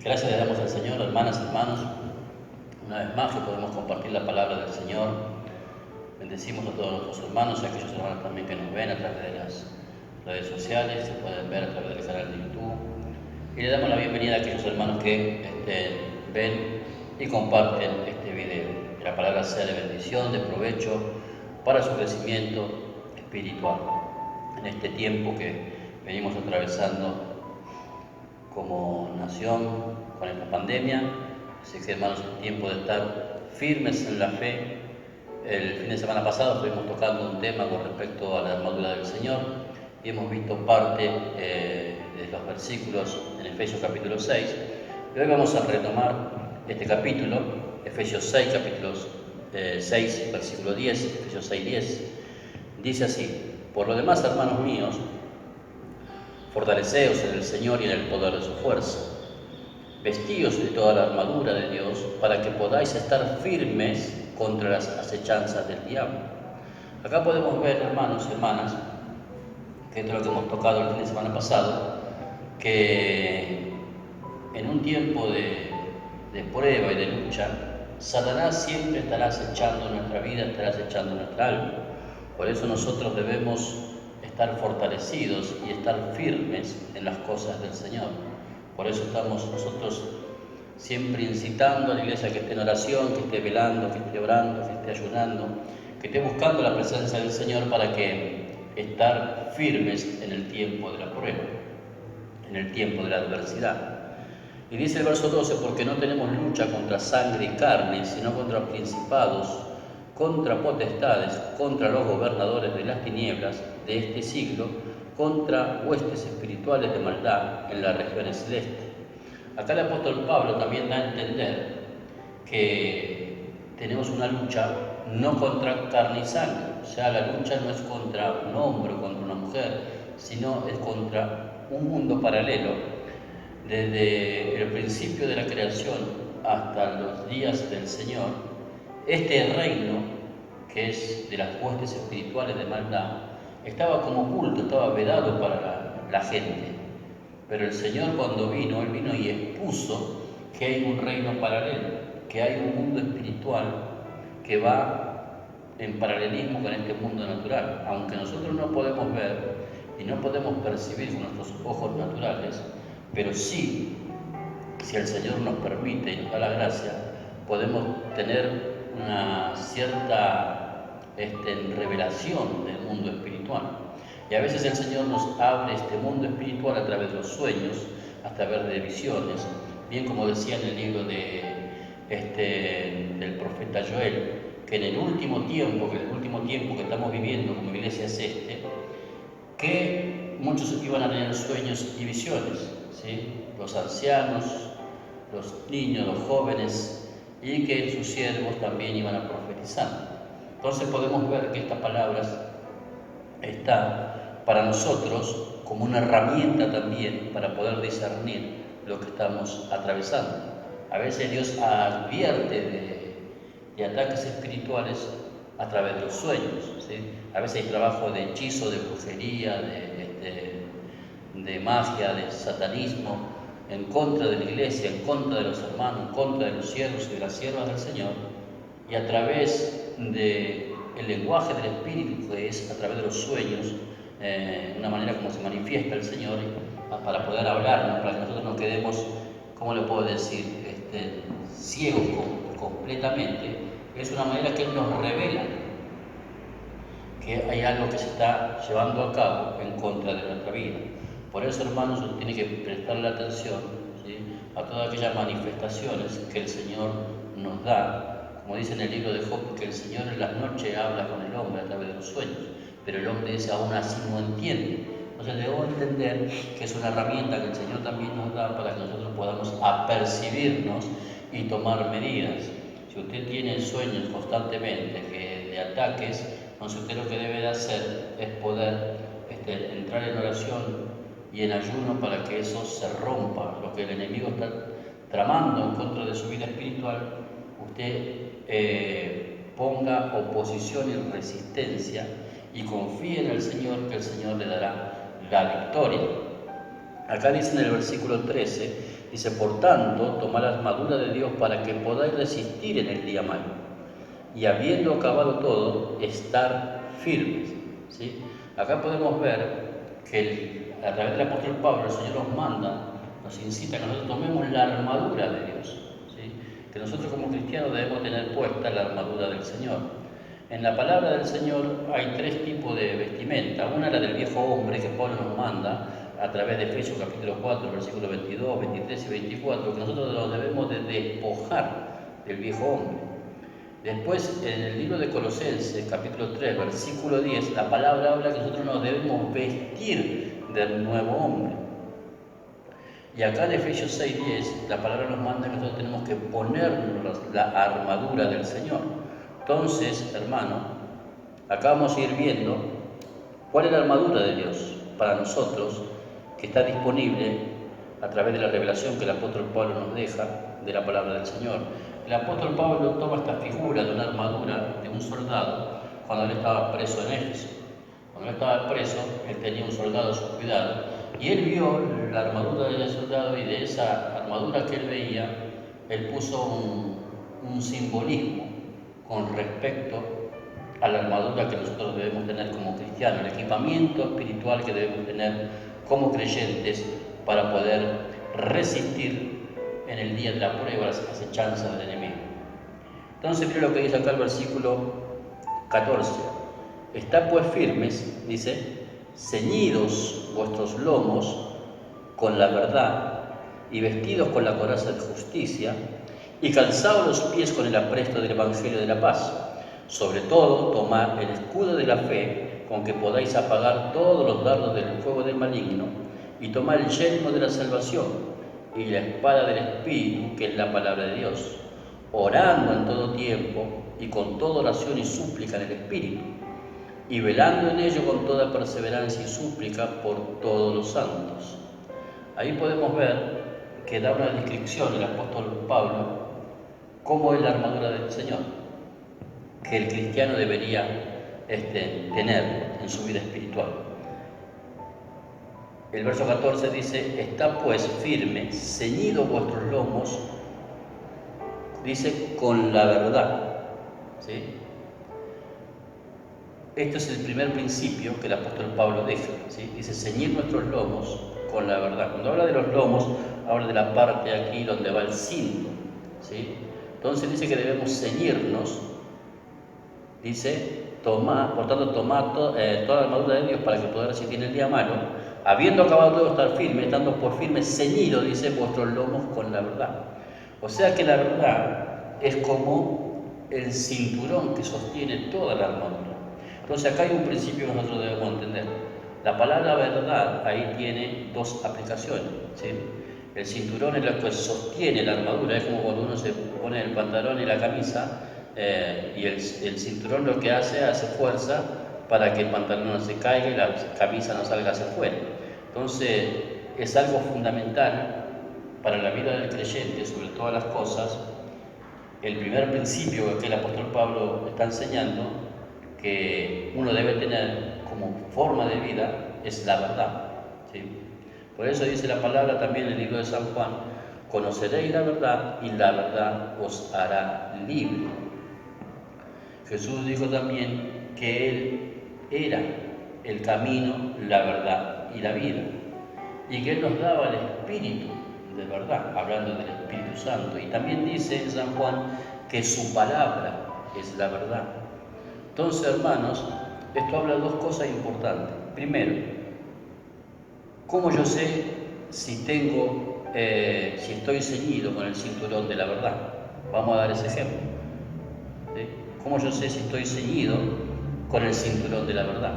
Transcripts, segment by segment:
Gracias le damos al Señor, hermanas y hermanos, una vez más que podemos compartir la palabra del Señor. Bendecimos a todos nuestros hermanos y a aquellos hermanos también que nos ven a través de las redes sociales, se pueden ver a través del canal de YouTube. Y le damos la bienvenida a aquellos hermanos que ven y comparten este video. Que la palabra sea de bendición, de provecho para su crecimiento espiritual en este tiempo que venimos atravesando como nación con esta pandemia. Así que, hermanos, es tiempo de estar firmes en la fe. El fin de semana pasado estuvimos tocando un tema con respecto a la armadura del Señor y hemos visto parte de los versículos en Efesios capítulo 6. Y hoy vamos a retomar este capítulo, Efesios 6, capítulos 6, versículo 10, Efesios 6, 10. Dice así: por lo demás, hermanos míos, fortaleceos en el Señor y en el poder de su fuerza. Vestíos de toda la armadura de Dios para que podáis estar firmes contra las acechanzas del diablo. Acá podemos ver, hermanos y hermanas, que es lo que hemos tocado el fin de semana pasado, que en un tiempo de prueba y de lucha, Satanás siempre estará acechando nuestra vida, estará acechando nuestra alma. Por eso nosotros debemos estar fortalecidos y estar firmes en las cosas del Señor. Por eso estamos nosotros siempre incitando a la iglesia que esté en oración, que esté velando, que esté orando, que esté ayunando, que esté buscando la presencia del Señor para que estar firmes en el tiempo de la prueba, en el tiempo de la adversidad. Y dice el verso 12, porque no tenemos lucha contra sangre y carne, sino contra principados, contra potestades, contra los gobernadores de las tinieblas de este siglo, contra huestes espirituales de maldad en las regiones celestes. Acá el apóstol Pablo también da a entender que tenemos una lucha no contra carne y sangre, o sea, la lucha no es contra un hombre o contra una mujer, sino es contra un mundo paralelo. Desde el principio de la creación hasta los días del Señor, este reino, que es de las huestes espirituales de maldad, estaba como oculto, estaba vedado para la gente. Pero el Señor, cuando vino, Él vino y expuso que hay un reino paralelo, que hay un mundo espiritual que va en paralelismo con este mundo natural. Aunque nosotros no podemos ver y no podemos percibir con nuestros ojos naturales, pero sí, si el Señor nos permite y nos da la gracia, podemos tener una cierta revelación del mundo espiritual. Y a veces el Señor nos abre este mundo espiritual a través de los sueños, a través de visiones, bien como decía en el libro del profeta Joel, que en el último tiempo que estamos viviendo como iglesia es que muchos iban a tener sueños y visiones, ¿sí? Los ancianos, los niños, los jóvenes, y que sus siervos también iban a profetizar. Entonces podemos ver que estas palabras están para nosotros como una herramienta también para poder discernir lo que estamos atravesando. A veces Dios advierte de ataques espirituales a través de los sueños, ¿sí? A veces hay trabajo de hechizo, de brujería, de magia, de satanismo, en contra de la iglesia, en contra de los hermanos, en contra de los siervos y de las siervas del Señor, y a través del lenguaje del Espíritu, que es a través de los sueños, una manera como se manifiesta el Señor para poder hablarnos, para que nosotros no quedemos, ¿cómo le puedo decir?, ciegos completamente. Es una manera que Él nos revela que hay algo que se está llevando a cabo en contra de nuestra vida. Por eso, hermanos, uno tiene que prestarle atención, ¿sí?, a todas aquellas manifestaciones que el Señor nos da. Como dice en el libro de Job, que el Señor en las noches habla con el hombre a través de los sueños, pero el hombre dice, aún así no entiende. Entonces debemos entender que es una herramienta que el Señor también nos da para que nosotros podamos apercibirnos y tomar medidas. Si usted tiene sueños constantemente de ataques, entonces usted lo que debe de hacer es poder entrar en oración y en ayuno para que eso se rompa, lo que el enemigo está tramando en contra de su vida espiritual. Usted ponga oposición y resistencia y confíe en el Señor, que el Señor le dará la victoria. Acá dice en el versículo 13, Dice, por tanto, tomad la armadura de Dios para que podáis resistir en el día malo. Y habiendo acabado todo, estar firmes. ¿Sí? Acá podemos ver que a través del apóstol Pablo el Señor nos manda, nos incita a que nosotros tomemos la armadura de Dios. ¿Sí? Que nosotros como cristianos debemos tener puesta la armadura del Señor. En la palabra del Señor hay tres tipos de vestimenta. Una es la del viejo hombre que Pablo nos manda a través de Efesios capítulo 4, versículos 22, 23 y 24, que nosotros nos debemos de despojar del viejo hombre. Después, en el libro de Colosenses, capítulo 3, versículo 10, la palabra habla que nosotros nos debemos vestir del nuevo hombre. Y acá en Efesios 6, 10, la palabra nos manda que nosotros tenemos que ponernos la armadura del Señor. Entonces, hermano, acá vamos a ir viendo cuál es la armadura de Dios para nosotros, que está disponible a través de la revelación que el apóstol Pablo nos deja de la palabra del Señor. El apóstol Pablo toma esta figura de una armadura de un soldado cuando él estaba preso en Éfeso. Cuando él estaba preso, él tenía un soldado a su cuidado y él vio la armadura del soldado, y de esa armadura que él veía, él puso un simbolismo con respecto a la armadura que nosotros debemos tener como cristianos, el equipamiento espiritual que debemos tener como creyentes para poder resistir en el día de la prueba las acechanzas del enemigo. Entonces, mira lo que dice acá el versículo 14. Estad pues firmes, dice, ceñidos vuestros lomos con la verdad y vestidos con la coraza de justicia y calzados los pies con el apresto del evangelio de la paz. Sobre todo, tomad el escudo de la fe con que podáis apagar todos los dardos del fuego del maligno, y tomad el yelmo de la salvación y la espada del Espíritu, que es la palabra de Dios, orando en todo tiempo y con toda oración y súplica en el Espíritu, y velando en ello con toda perseverancia y súplica por todos los santos. Ahí podemos ver que da una descripción el apóstol Pablo cómo es la armadura del Señor, que el cristiano debería tener en su vida espiritual. El verso 14 dice, estad pues firme, ceñidos vuestros lomos, dice, con la verdad. ¿Sí? Este es el primer principio que el apóstol Pablo deja. ¿Sí? Dice, ceñir nuestros lomos con la verdad. Cuando habla de los lomos, habla de la parte aquí donde va el cinto. ¿Sí? Entonces dice que debemos ceñirnos. Dice, por tanto, tomad toda la armadura de Dios para que podáis resistir en el día malo, habiendo acabado todo, estar firme, estando por firme, ceñido, dice, vuestros lomos con la verdad. O sea que la verdad es como el cinturón que sostiene toda la armadura. Entonces acá hay un principio que nosotros debemos entender. La palabra verdad ahí tiene dos aplicaciones. ¿Sí? El cinturón es lo que sostiene la armadura, es como cuando uno se pone el pantalón y la camisa, y el cinturón lo que hace fuerza para que el pantalón no se caiga y la camisa no salga hacia afuera. Entonces es algo fundamental para la vida del creyente, sobre todas las cosas. El primer principio que el apóstol Pablo está enseñando que uno debe tener como forma de vida es la verdad. ¿Sí? Por eso dice la palabra también en el libro de San Juan, conoceréis la verdad y la verdad os hará libre. Jesús dijo también que Él era el camino, la verdad y la vida, y que Él nos daba el Espíritu de verdad, hablando del Espíritu Santo. Y también dice en San Juan que su palabra es la verdad. Entonces, hermanos, esto habla de dos cosas importantes. Primero, ¿cómo yo sé si estoy ceñido con el cinturón de la verdad? Vamos a dar ese ejemplo. ¿Sí? ¿Cómo yo sé si estoy ceñido con el cinturón de la verdad?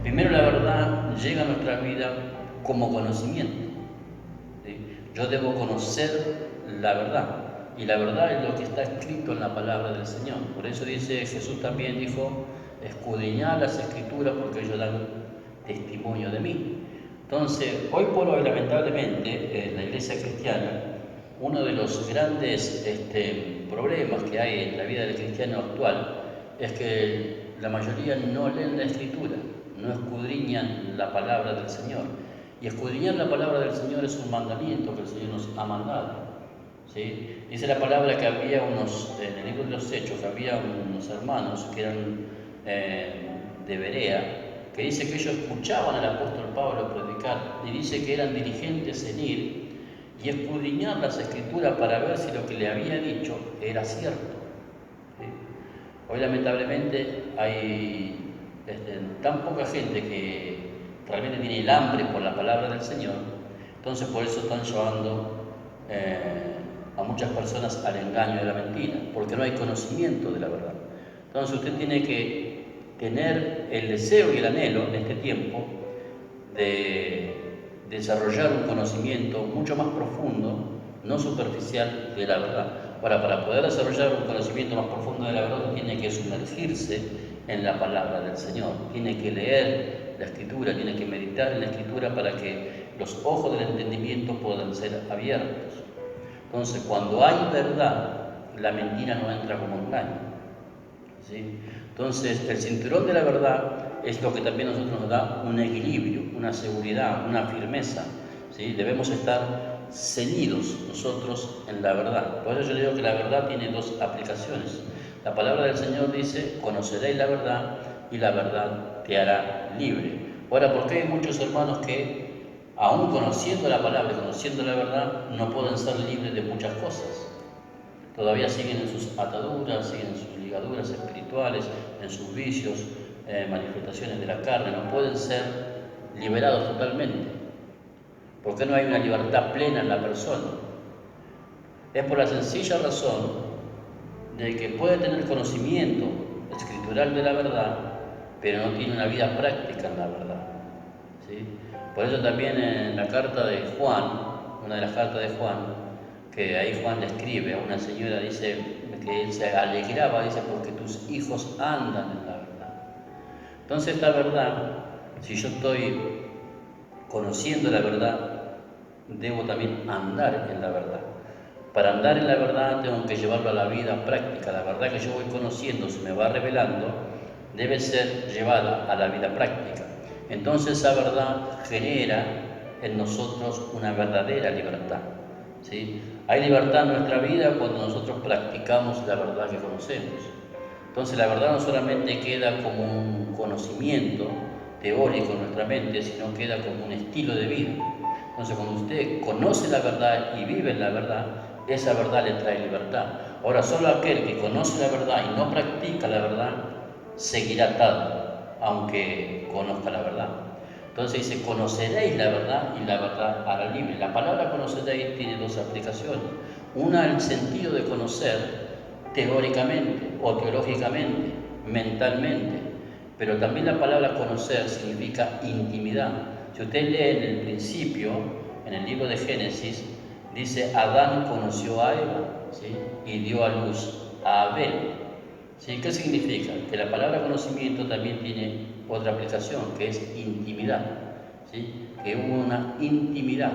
Primero, la verdad llega a nuestra vida como conocimiento. ¿Sí? Yo debo conocer la verdad, y la verdad es lo que está escrito en la palabra del Señor. Por eso dice Jesús también, dijo, escudriñad las Escrituras porque ellos dan testimonio de mí. Entonces, hoy por hoy, lamentablemente, en la iglesia cristiana, uno de los grandes problemas que hay en la vida del cristiano actual es que la mayoría no leen la Escritura, no escudriñan la palabra del Señor. Y escudriñar la palabra del Señor es un mandamiento que el Señor nos ha mandado, ¿sí? Dice la palabra que había en el libro de los Hechos, que había unos hermanos que eran de Berea, que dice que ellos escuchaban al apóstol Pablo predicar, y dice que eran diligentes en ir y escudriñar las Escrituras para ver si lo que le había dicho era cierto, ¿sí? Hoy lamentablemente hay tan poca gente que realmente tiene el hambre por la palabra del Señor, entonces por eso están llevando a muchas personas al engaño de la mentira, porque no hay conocimiento de la verdad. Entonces usted tiene que tener el deseo y el anhelo en este tiempo de desarrollar un conocimiento mucho más profundo, no superficial, de la verdad. Ahora, para poder desarrollar un conocimiento más profundo de la verdad, tiene que sumergirse en la palabra del Señor, tiene que leer la Escritura, tiene que meditar en la Escritura para que los ojos del entendimiento puedan ser abiertos. Entonces, cuando hay verdad, la mentira no entra como engaño, ¿sí? Entonces, el cinturón de la verdad es lo que también a nosotros nos da un equilibrio, una seguridad, una firmeza, ¿sí? Debemos estar ceñidos nosotros en la verdad. Por eso yo digo que la verdad tiene dos aplicaciones. La palabra del Señor dice: conoceréis la verdad y la verdad te hará libre. Ahora, ¿por qué hay muchos hermanos que, aún conociendo la palabra y conociendo la verdad, no pueden ser libres de muchas cosas? Todavía siguen en sus ataduras, siguen en sus ligaduras espirituales, en sus vicios, manifestaciones de la carne, no pueden ser liberados totalmente. ¿Por qué no hay una libertad plena en la persona? Es por la sencilla razón de que puede tener conocimiento escritural de la verdad, pero no tiene una vida práctica en la verdad, ¿sí? Por eso también en la carta de Juan, una de las cartas de Juan, que ahí Juan le escribe a una señora, dice que él se alegraba, dice, porque tus hijos andan en la verdad. Entonces esta verdad, si yo estoy conociendo la verdad, debo también andar en la verdad. Para andar en la verdad tengo que llevarlo a la vida práctica. La verdad que yo voy conociendo, se me va revelando, debe ser llevada a la vida práctica. Entonces esa verdad genera en nosotros una verdadera libertad, ¿sí? Hay libertad en nuestra vida cuando nosotros practicamos la verdad que conocemos. Entonces la verdad no solamente queda como un conocimiento teórico en nuestra mente, sino queda como un estilo de vida. Entonces cuando usted conoce la verdad y vive en la verdad, esa verdad le trae libertad. Ahora, solo aquel que conoce la verdad y no practica la verdad, seguirá atado, aunque conozca la verdad. Entonces dice: conoceréis la verdad y la verdad hará libre. La palabra conoceréis tiene dos aplicaciones. Una, el sentido de conocer teóricamente o teológicamente, mentalmente, pero también la palabra conocer significa intimidad. Si usted lee en el principio, en el libro de Génesis, dice: Adán conoció a Eva, ¿sí? Y dio a luz a Abel, ¿sí? ¿Qué significa? Que la palabra conocimiento también tiene otra aplicación, que es intimidad, ¿sí? Que hubo una intimidad,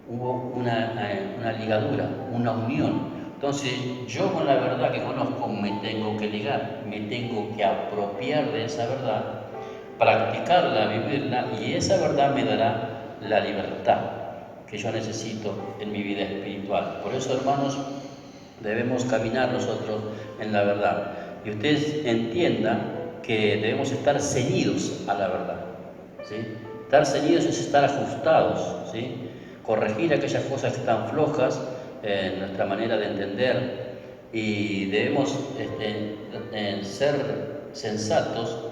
hubo una ligadura, una unión. Entonces, yo con la verdad que conozco me tengo que ligar, me tengo que apropiar de esa verdad, practicarla, vivirla, y esa verdad me dará la libertad que yo necesito en mi vida espiritual. Por eso, hermanos, debemos caminar nosotros en la verdad. Y ustedes entiendan que debemos estar ceñidos a la verdad, ¿sí? Estar ceñidos es estar ajustados, ¿sí? Corregir aquellas cosas que están flojas en nuestra manera de entender, y debemos ser sensatos,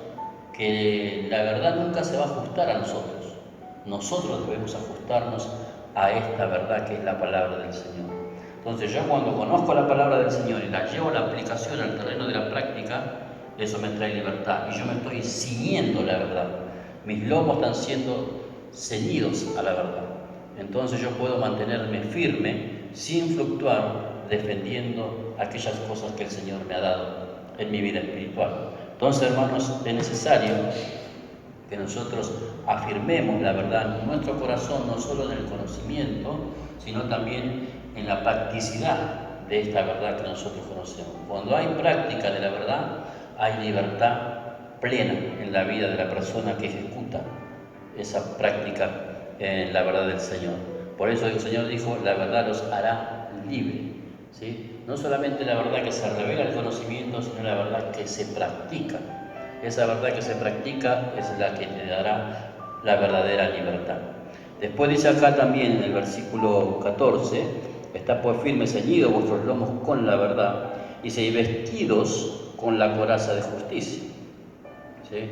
que la verdad nunca se va a ajustar a nosotros. Nosotros debemos ajustarnos a esta verdad que es la palabra del Señor. Entonces yo, cuando conozco la palabra del Señor y la llevo a la aplicación al terreno de la práctica, eso me trae libertad, y yo me estoy ciñendo la verdad. Mis lomos están siendo ceñidos a la verdad. Entonces yo puedo mantenerme firme, sin fluctuar, defendiendo aquellas cosas que el Señor me ha dado en mi vida espiritual. Entonces, hermanos, es necesario que nosotros afirmemos la verdad en nuestro corazón, no solo en el conocimiento, sino también en la practicidad de esta verdad que nosotros conocemos. Cuando hay práctica de la verdad, hay libertad plena en la vida de la persona que ejecuta esa práctica en la verdad del Señor. Por eso el Señor dijo, la verdad los hará libre, ¿sí? No solamente la verdad que se revela el conocimiento, sino la verdad que se practica. Esa verdad que se practica es la que te dará la verdadera libertad. Después dice acá también en el versículo 14, está pues firme, ceñidos vuestros lomos con la verdad, y se vestidos con la coraza de justicia. ¿Sí?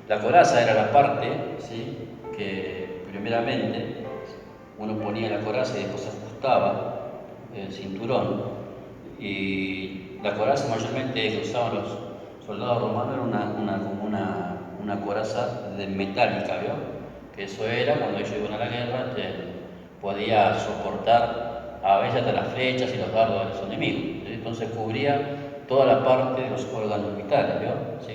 La coraza era la parte, ¿sí?, que primeramente uno ponía la coraza y después ajustaba el cinturón, y la coraza mayormente que usaban los soldados romanos era como una coraza de metálica, ¿vio? Que eso era cuando ellos iban a la guerra, podía soportar a veces hasta las flechas y los dardos de los enemigos, ¿sí? Entonces cubría toda la parte de los órganos vitales, ¿vio? ¿Sí?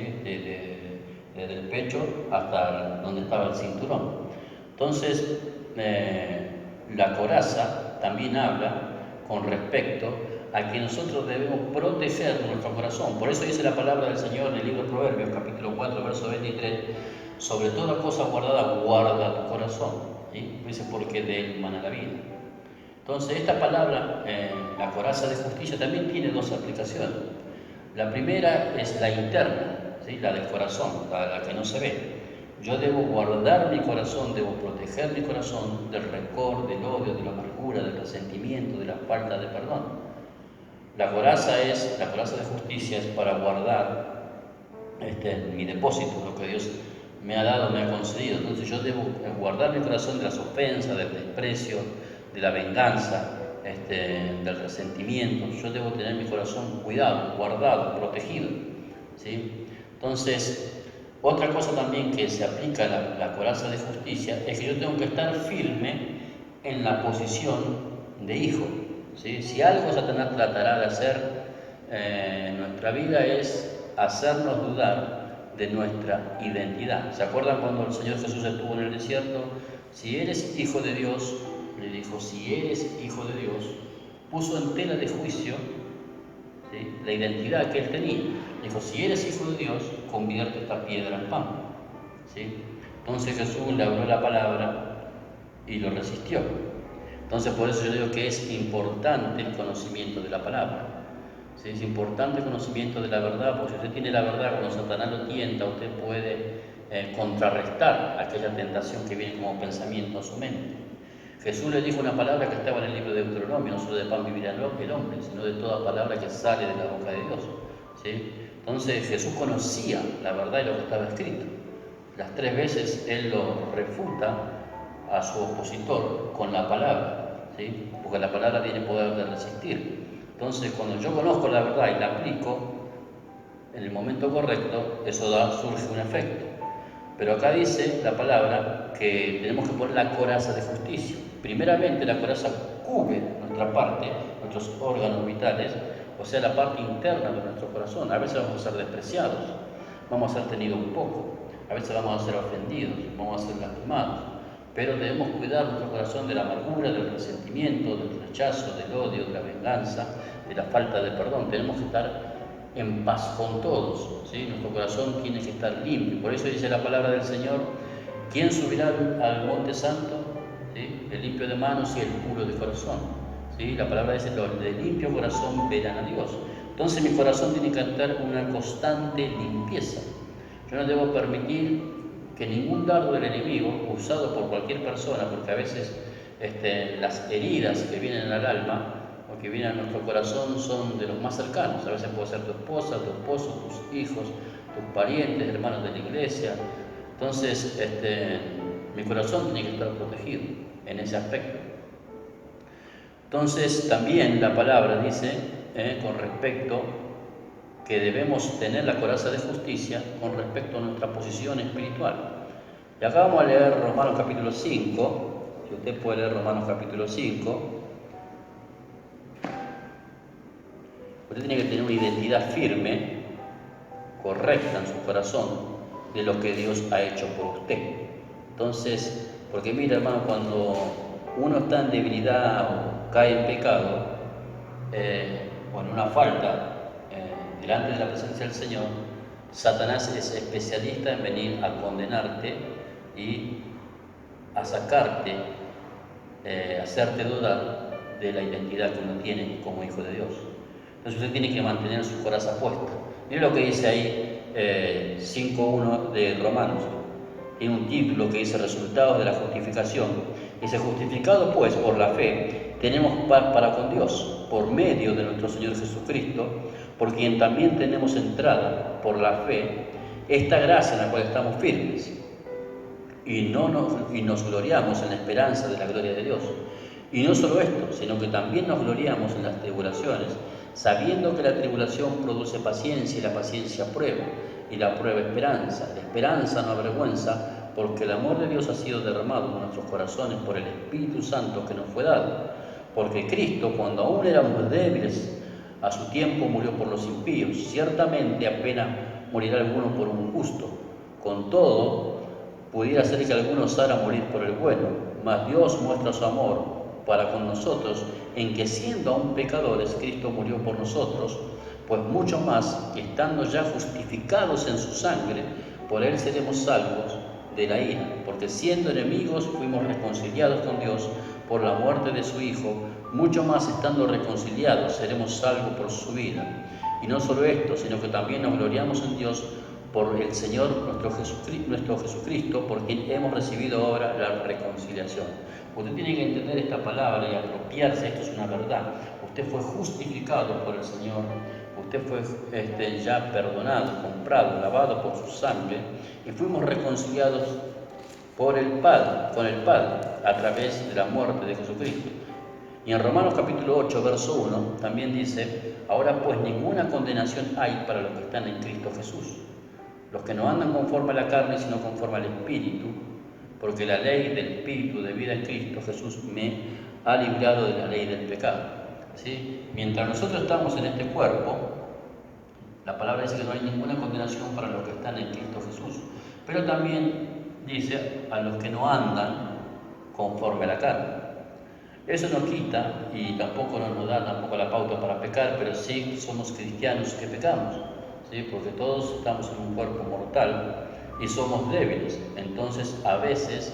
Desde el pecho hasta donde estaba el cinturón. Entonces, la coraza también habla con respecto a que nosotros debemos proteger nuestro corazón. Por eso dice la palabra del Señor en el libro de Proverbios, capítulo 4, verso 23, sobre toda cosa guardada, guarda tu corazón. ¿Sí? Dice, porque de él mana la vida. Entonces, esta palabra, la coraza de justicia, también tiene dos aplicaciones. La primera es la interna, ¿sí?, la del corazón, la que no se ve. Yo debo guardar mi corazón, debo proteger mi corazón del rencor, del odio, de la amargura, del resentimiento, de la falta de perdón. La coraza de justicia es para guardar mi depósito, lo que Dios me ha dado, me ha concedido. Entonces yo debo guardar mi corazón de las ofensas, del desprecio, de la venganza, del resentimiento. Yo debo tener mi corazón cuidado, guardado, protegido, ¿sí? Entonces, otra cosa también que se aplica a la coraza de justicia es que yo tengo que estar firme en la posición de hijo, ¿sí? Si algo Satanás tratará de hacer en nuestra vida es hacernos dudar de nuestra identidad. ¿Se acuerdan cuando el Señor Jesús estuvo en el desierto? Si eres hijo de Dios, le dijo, si eres hijo de Dios, puso en tela de juicio, ¿sí?, la identidad que él tenía. Dijo, si eres hijo de Dios, convierte esta piedra en pan, ¿sí? Entonces Jesús le habló la palabra y lo resistió. Entonces por eso yo digo que es importante el conocimiento de la palabra, ¿sí? Es importante el conocimiento de la verdad, porque si usted tiene la verdad, cuando Satanás lo tienta, usted puede contrarrestar aquella tentación que viene como pensamiento a su mente. Jesús le dijo una palabra que estaba en el libro de Deuteronomio, no solo de pan vivirá el hombre, sino de toda palabra que sale de la boca de Dios, ¿sí? Entonces Jesús conocía la verdad y lo que estaba escrito. Las 3 veces él lo refuta a su opositor con la palabra, ¿sí? Porque la palabra tiene poder de resistir. Entonces cuando yo conozco la verdad y la aplico en el momento correcto, eso surge un efecto. Pero acá dice la palabra que tenemos que poner la coraza de justicia. Primeramente la coraza cubre nuestra parte, nuestros órganos vitales, o sea, la parte interna de nuestro corazón. A veces vamos a ser despreciados, vamos a ser tenidos un poco, a veces vamos a ser ofendidos, vamos a ser lastimados, pero debemos cuidar nuestro corazón de la amargura, del resentimiento, del rechazo, del odio, de la venganza, de la falta de perdón. Tenemos que estar en paz con todos, ¿sí? Nuestro corazón tiene que estar limpio. Por eso dice la palabra del Señor, ¿quién subirá al monte santo? ¿Sí? El limpio de manos y el puro de corazón, ¿sí? La palabra dice, los de limpio corazón verán a Dios. Entonces mi corazón tiene que tener una constante limpieza. Yo no debo permitir que ningún dardo del enemigo, usado por cualquier persona, porque a veces las heridas que vienen al alma o que vienen a nuestro corazón son de los más cercanos. A veces puede ser tu esposa, tu esposo, tus hijos, tus parientes, hermanos de la iglesia. Entonces, mi corazón tiene que estar protegido en ese aspecto. Entonces, también la palabra dice, con respecto que debemos tener la coraza de justicia con respecto a nuestra posición espiritual. Y acá vamos a leer Romanos capítulo 5, si usted puede leer Romanos capítulo 5. Usted tiene que tener una identidad firme, correcta en su corazón, de lo que Dios ha hecho por usted. Entonces, porque mira, hermano, cuando uno está en debilidad o cae en pecado, o en una falta, delante de la presencia del Señor, Satanás es especialista en venir a condenarte y a sacarte, hacerte dudar de la identidad que uno tiene como hijo de Dios. Entonces usted tiene que mantener su coraza puesta. Mire lo que dice ahí 5.1 de Romanos. Tiene un título que dice resultados de la justificación. Dice, justificado pues por la fe, tenemos paz para con Dios, por medio de nuestro Señor Jesucristo, por quien también tenemos entrada por la fe, esta gracia en la cual estamos firmes. Y nos gloriamos en la esperanza de la gloria de Dios. Y no solo esto, sino que también nos gloriamos en las tribulaciones, sabiendo que la tribulación produce paciencia y la paciencia prueba, y la prueba esperanza. La esperanza no avergüenza, porque el amor de Dios ha sido derramado en nuestros corazones por el Espíritu Santo que nos fue dado. Porque Cristo, cuando aún éramos débiles, a su tiempo murió por los impíos. Ciertamente apenas morirá alguno por un justo. Con todo, pudiera ser que alguno osara morir por el bueno, mas Dios muestra su amor para con nosotros, en que siendo aún pecadores, Cristo murió por nosotros, pues mucho más, estando ya justificados en su sangre, por él seremos salvos de la ira, porque siendo enemigos fuimos reconciliados con Dios por la muerte de su Hijo, mucho más estando reconciliados seremos salvos por su vida. Y no solo esto, sino que también nos gloriamos en Dios por el Señor nuestro Jesucristo, por quien hemos recibido ahora la reconciliación. Usted tiene que entender esta palabra y apropiarse, esto es una verdad. Usted fue justificado por el Señor, usted fue ya perdonado, comprado, lavado por su sangre, y fuimos reconciliados por el Padre, con el Padre, a través de la muerte de Jesucristo. Y en Romanos capítulo 8, verso 1, también dice, ahora pues ninguna condenación hay para los que están en Cristo Jesús, los que no andan conforme a la carne, sino conforme al Espíritu, porque la ley del Espíritu de vida en Cristo Jesús me ha librado de la ley del pecado. ¿Sí? Mientras nosotros estamos en este cuerpo, la palabra dice que no hay ninguna condenación para los que están en Cristo Jesús, pero también dice a los que no andan conforme a la carne. Eso no quita y tampoco nos da tampoco la pauta para pecar, pero sí somos cristianos que pecamos, ¿sí? Porque todos estamos en un cuerpo mortal y somos débiles. Entonces a veces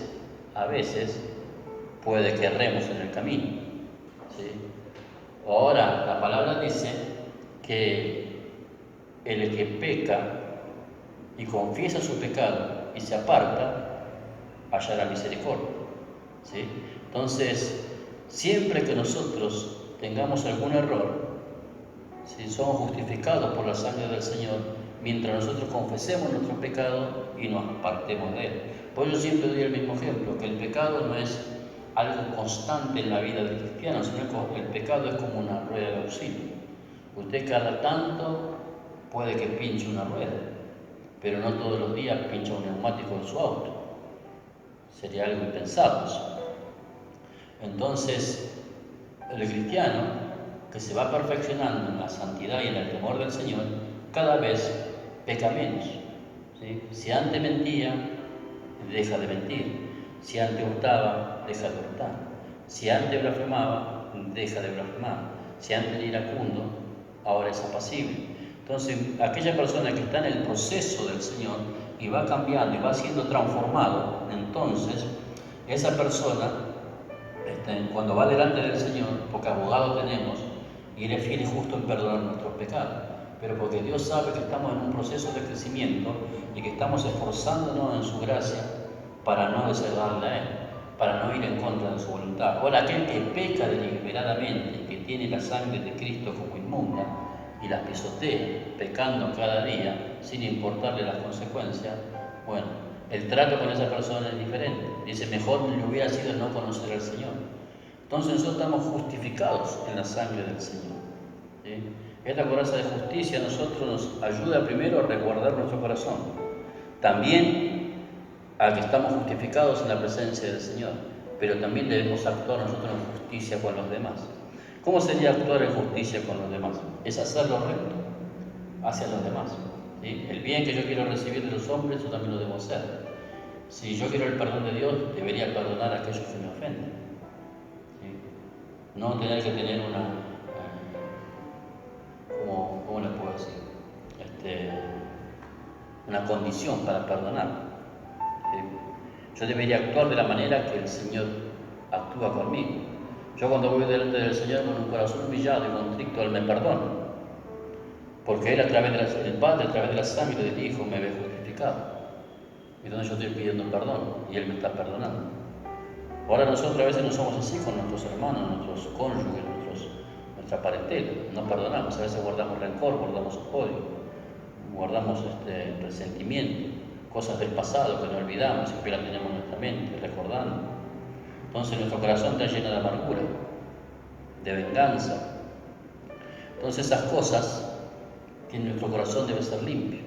puede que erremos en el camino, ¿sí? Ahora la palabra dice que el que peca y confiesa su pecado y se aparta, hallará misericordia, ¿sí? Entonces, siempre que nosotros tengamos algún error, si somos justificados por la sangre del Señor, mientras nosotros confesemos nuestro pecado y nos apartemos de él. Por eso siempre doy el mismo ejemplo, que el pecado no es algo constante en la vida del cristiano, sino que el pecado es como una rueda de auxilio. Usted cada tanto puede que pinche una rueda, pero no todos los días pincha un neumático en su auto. Sería algo impensado eso. Entonces, el cristiano que se va perfeccionando en la santidad y en el temor del Señor, cada vez peca menos, ¿sí? Si antes mentía, deja de mentir. Si antes hurtaba, deja de hurtar. Si antes blasfemaba, deja de blasfemar. Si antes era iracundo, ahora es apacible. Entonces, aquella persona que está en el proceso del Señor y va cambiando y va siendo transformado, entonces, esa persona, cuando va delante del Señor, porque abogado tenemos, y Él es fiel y justo en perdonar nuestros pecados, pero porque Dios sabe que estamos en un proceso de crecimiento y que estamos esforzándonos en su gracia para no deserdarle a Él, para no ir en contra de su voluntad. Ahora, aquel que peca deliberadamente, que tiene la sangre de Cristo como inmunda y la pisotea, pecando cada día, sin importarle las consecuencias, bueno, el trato con esa persona es diferente. Dice, mejor le hubiera sido no conocer al Señor. Entonces nosotros estamos justificados en la sangre del Señor, ¿sí? Esta coraza de justicia a nosotros nos ayuda primero a resguardar nuestro corazón, también a que estamos justificados en la presencia del Señor, pero también debemos actuar nosotros en justicia con los demás. ¿Cómo sería actuar en justicia con los demás? Es hacer lo recto hacia los demás, ¿sí? El bien que yo quiero recibir de los hombres, yo también lo debo hacer. Si yo quiero el perdón de Dios, debería perdonar a aquellos que me ofenden, ¿sí? No tener que tener una, ¿cómo les puedo decir? Una condición para perdonar, ¿sí? Yo debería actuar de la manera que el Señor actúa conmigo. Yo cuando voy delante del Señor con un corazón humillado y contrito, Él me perdona. Porque Él el Padre a través de la sangre del Hijo me ve justificado. Entonces yo estoy pidiendo perdón y Él me está perdonando. Ahora nosotros a veces no somos así con nuestros hermanos, nuestros cónyuges, nuestra parentela. No perdonamos, a veces guardamos rencor, guardamos odio, guardamos resentimiento, cosas del pasado que no olvidamos, siempre las tenemos en nuestra mente, recordando. Entonces nuestro corazón está lleno de amargura, de venganza. Entonces esas cosas que en nuestro corazón debe ser limpio.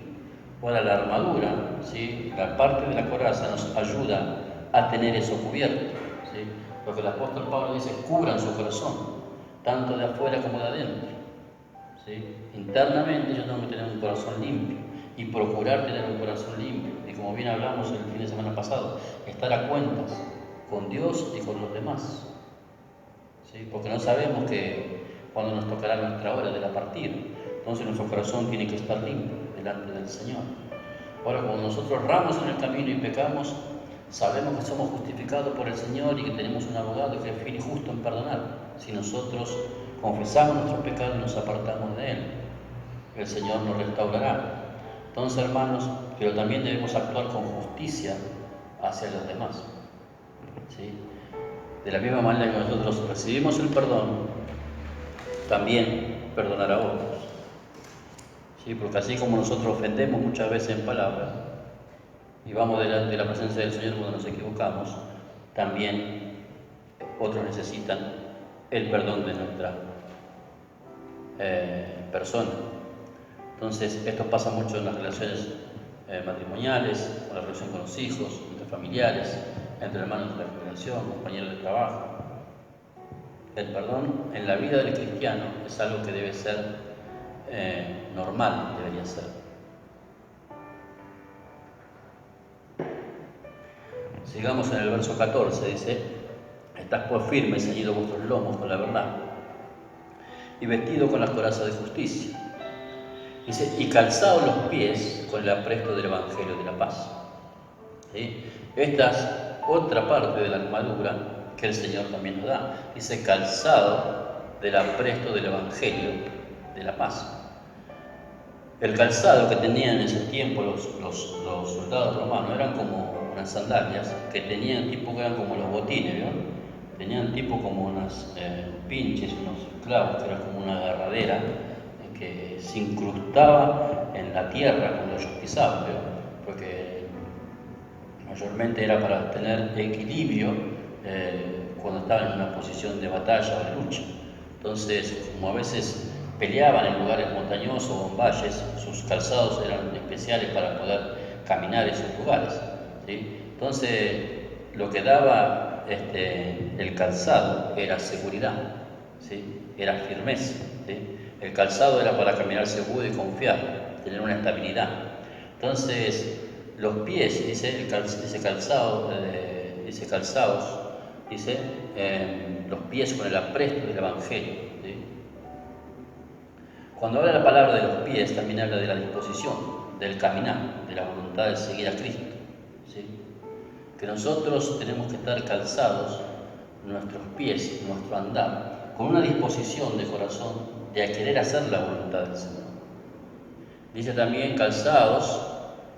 Ahora la armadura, ¿sí? La parte de la coraza nos ayuda a tener eso cubierto, ¿sí? Porque el apóstol Pablo dice, cubran su corazón, tanto de afuera como de adentro, ¿sí? Internamente yo tengo que tener un corazón limpio y procurar tener un corazón limpio. Y como bien hablamos el fin de semana pasado, estar a cuentas con Dios y con los demás, ¿sí? Porque no sabemos cuándo nos tocará nuestra hora de la partida. Entonces nuestro corazón tiene que estar limpio delante del Señor. Ahora, cuando nosotros erramos en el camino y pecamos, sabemos que somos justificados por el Señor y que tenemos un abogado que es fiel y justo en perdonar. Si nosotros confesamos nuestros pecados y nos apartamos de Él, el Señor nos restaurará. Entonces, hermanos, pero también debemos actuar con justicia hacia los demás, ¿sí? De la misma manera que nosotros recibimos el perdón, también perdonar a otros, ¿sí? Porque así como nosotros ofendemos muchas veces en palabras y vamos delante de la presencia del Señor cuando nos equivocamos, también otros necesitan el perdón de nuestra persona. Entonces, esto pasa mucho en las relaciones matrimoniales, en la relación con los hijos, entre familiares, entre hermanos de la congregación, compañeros de trabajo. El perdón en la vida del cristiano es algo que debe ser normal, debería ser. Sigamos en el verso 14, dice, estás pues firmes, ceñidos vuestros lomos con la verdad, y vestidos con las corazas de justicia. Dice, y calzados los pies con el apresto del Evangelio de la paz. ¿Sí? Esta es otra parte de la armadura que el Señor también nos da. Dice, calzado del apresto del Evangelio de la paz. El calzado que tenían en ese tiempo los soldados romanos eran como unas sandalias que tenían tipo que eran como los botines, ¿no? Tenían tipo como unas pinches, unos clavos que eran como una agarradera que se incrustaba en la tierra cuando ellos pisaban, ¿no? Porque mayormente era para tener equilibrio cuando estaban en una posición de batalla o de lucha. Entonces, como a veces peleaban en lugares montañosos o en valles, sus calzados eran especiales para poder caminar esos lugares, ¿sí? Entonces, lo que daba el calzado era seguridad, ¿sí? Era firmeza, ¿sí? El calzado era para caminar seguro y confiar, tener una estabilidad. Entonces, los pies, dice calzados, los pies con el apresto del Evangelio, ¿sí? Cuando habla la palabra de los pies, también habla de la disposición, del caminar, de la voluntad de seguir a Cristo, ¿sí? Que nosotros tenemos que estar calzados, nuestros pies, nuestro andar, con una disposición de corazón de querer hacer la voluntad del Señor. Dice también calzados,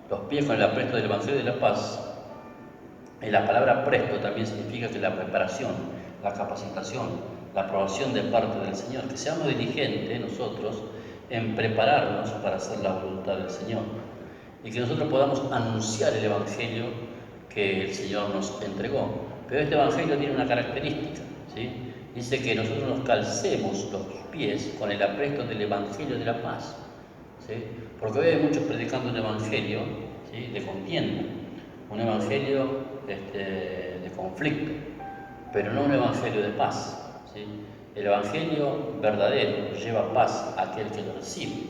los pies con el apresto del Evangelio de la paz. Y la palabra presto también significa que la preparación, la capacitación, la aprobación de parte del Señor, que seamos diligentes nosotros en prepararnos para hacer la voluntad del Señor y que nosotros podamos anunciar el Evangelio que el Señor nos entregó. Pero este Evangelio tiene una característica, ¿sí? Dice que nosotros nos calcemos los pies con el apresto del Evangelio de la paz, ¿sí? Porque hoy hay muchos predicando un Evangelio, ¿sí? De contienda, un Evangelio de conflicto, pero no un Evangelio de paz, ¿sí? El Evangelio verdadero lleva paz a aquel que lo recibe.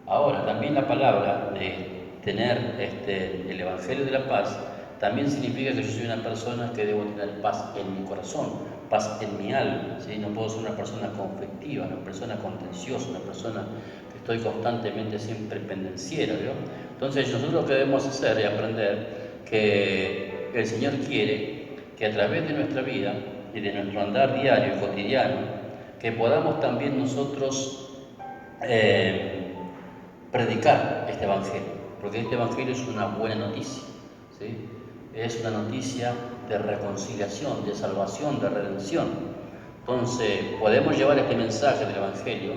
Ahora, también la palabra de tener el Evangelio de la paz también significa que yo soy una persona que debo tener paz en mi corazón, paz en mi alma, ¿sí? No puedo ser una persona conflictiva, una persona contenciosa, una persona que estoy constantemente siempre pendenciera, ¿no? Entonces nosotros lo que debemos hacer es aprender que el Señor quiere que a través de nuestra vida y de nuestro andar diario y cotidiano, que podamos también nosotros predicar este Evangelio, porque este Evangelio es una buena noticia, ¿sí? Es una noticia de reconciliación, de salvación, de redención. Entonces, podemos llevar este mensaje del Evangelio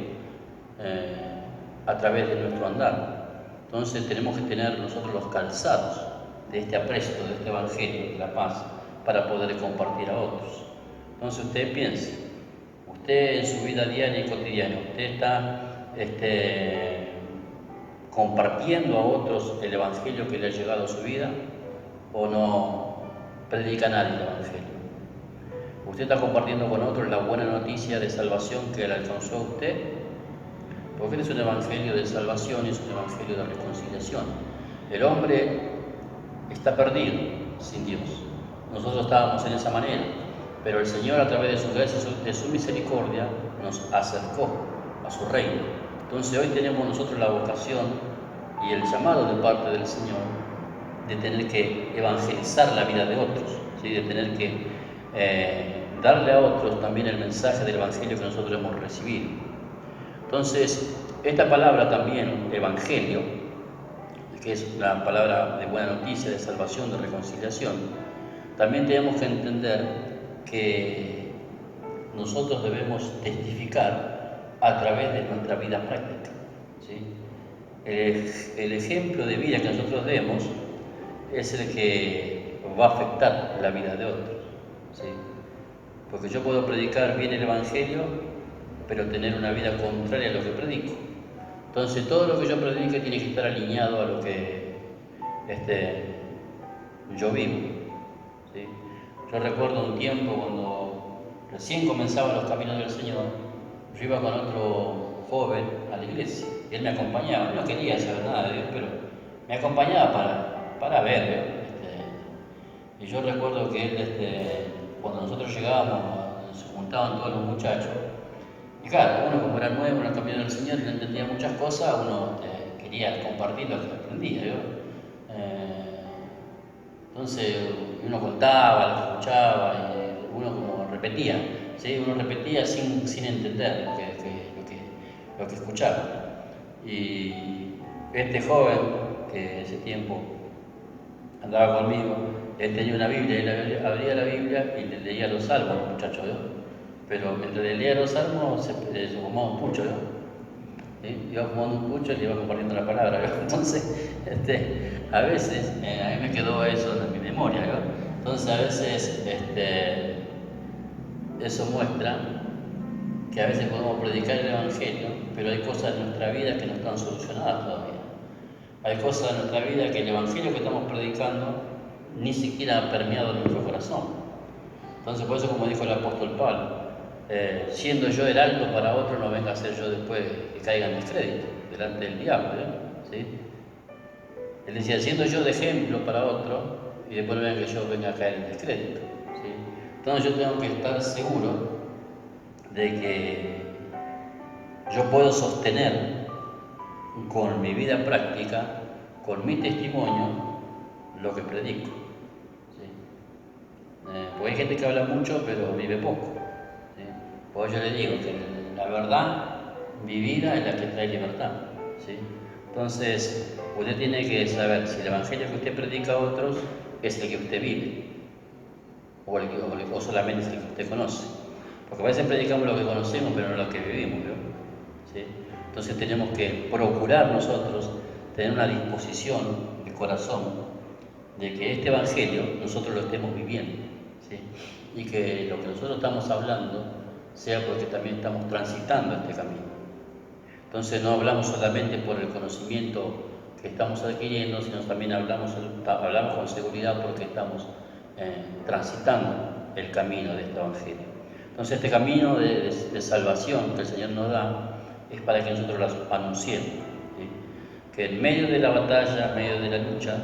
a través de nuestro andar. Entonces, tenemos que tener nosotros los calzados de este apresto, de este Evangelio, de la paz, para poder compartir a otros. Entonces, usted piense, usted en su vida diaria y cotidiana, usted está compartiendo a otros el Evangelio que le ha llegado a su vida, o no predica nadie el Evangelio. Usted está compartiendo con otros la buena noticia de salvación que le alcanzó a usted, porque este es un Evangelio de salvación y es un Evangelio de reconciliación. El hombre está perdido sin Dios. Nosotros estábamos en esa manera, pero el Señor, a través de su gracia y de su misericordia, nos acercó a su reino. Entonces hoy tenemos nosotros la vocación y el llamado de parte del Señor de tener que evangelizar la vida de otros, ¿sí? De tener que darle a otros también el mensaje del Evangelio que nosotros hemos recibido. Entonces, esta palabra también, Evangelio, que es una palabra de buena noticia, de salvación, de reconciliación, también tenemos que entender que nosotros debemos testificar a través de nuestra vida práctica, ¿sí? El ejemplo de vida que nosotros demos es el que va a afectar la vida de otros, ¿sí? Porque yo puedo predicar bien el Evangelio, pero tener una vida contraria a lo que predico. Entonces todo lo que yo predique tiene que estar alineado a lo que yo vivo, ¿sí? Yo recuerdo un tiempo cuando recién comenzaban los caminos del Señor, yo iba con otro joven a la iglesia y él me acompañaba. Yo no quería saber nada de Dios, pero me acompañaba para ver. Y yo recuerdo que él, cuando nosotros llegábamos, se juntaban todos los muchachos. Y claro, uno como era nuevo en el camino del Señor y no entendía muchas cosas, uno quería compartir lo que aprendía. Entonces uno contaba, lo escuchaba y uno como repetía, ¿sí? Uno repetía sin entender lo que escuchaba. Y este joven que ese tiempo andaba conmigo, él tenía una Biblia, él abría la Biblia y le leía los salmos a los muchachos, pero mientras le leía los salmos se fumaba un pucho, ¿sí? Iba fumando un pucho y le iba compartiendo la palabra, Entonces, a veces, a mí me quedó eso en mi memoria, Entonces, a veces, eso muestra que a veces podemos predicar el Evangelio, pero hay cosas en nuestra vida que no están solucionadas todavía. Hay cosas en nuestra vida que el Evangelio que estamos predicando ni siquiera ha permeado en nuestro corazón. Entonces, por eso, como dijo el apóstol Pablo, siendo yo el alto para otro, no venga a ser yo después que caiga en descrédito delante del diablo, ¿sí? Él decía, siendo yo de ejemplo para otro, y después no venga que yo venga a caer en descrédito, ¿sí? Entonces yo tengo que estar seguro de que yo puedo sostener con mi vida práctica, con mi testimonio, lo que predico, ¿sí? Porque hay gente que habla mucho pero vive poco, ¿sí? Pues yo le digo que la verdad vivida es la que trae libertad, ¿sí? Entonces usted tiene que saber si el Evangelio que usted predica a otros es el que usted vive o solamente es el que usted conoce, porque a veces predicamos lo que conocemos pero no lo que vivimos, ¿sí? Entonces tenemos que procurar nosotros tener una disposición de corazón de que este Evangelio nosotros lo estemos viviendo, ¿sí? Y que lo que nosotros estamos hablando sea porque también estamos transitando este camino. Entonces no hablamos solamente por el conocimiento que estamos adquiriendo, sino también hablamos con seguridad porque estamos transitando el camino de este Evangelio. Entonces este camino de salvación que el Señor nos da es para que nosotros las anunciemos, ¿sí? Que en medio de la batalla, en medio de la lucha,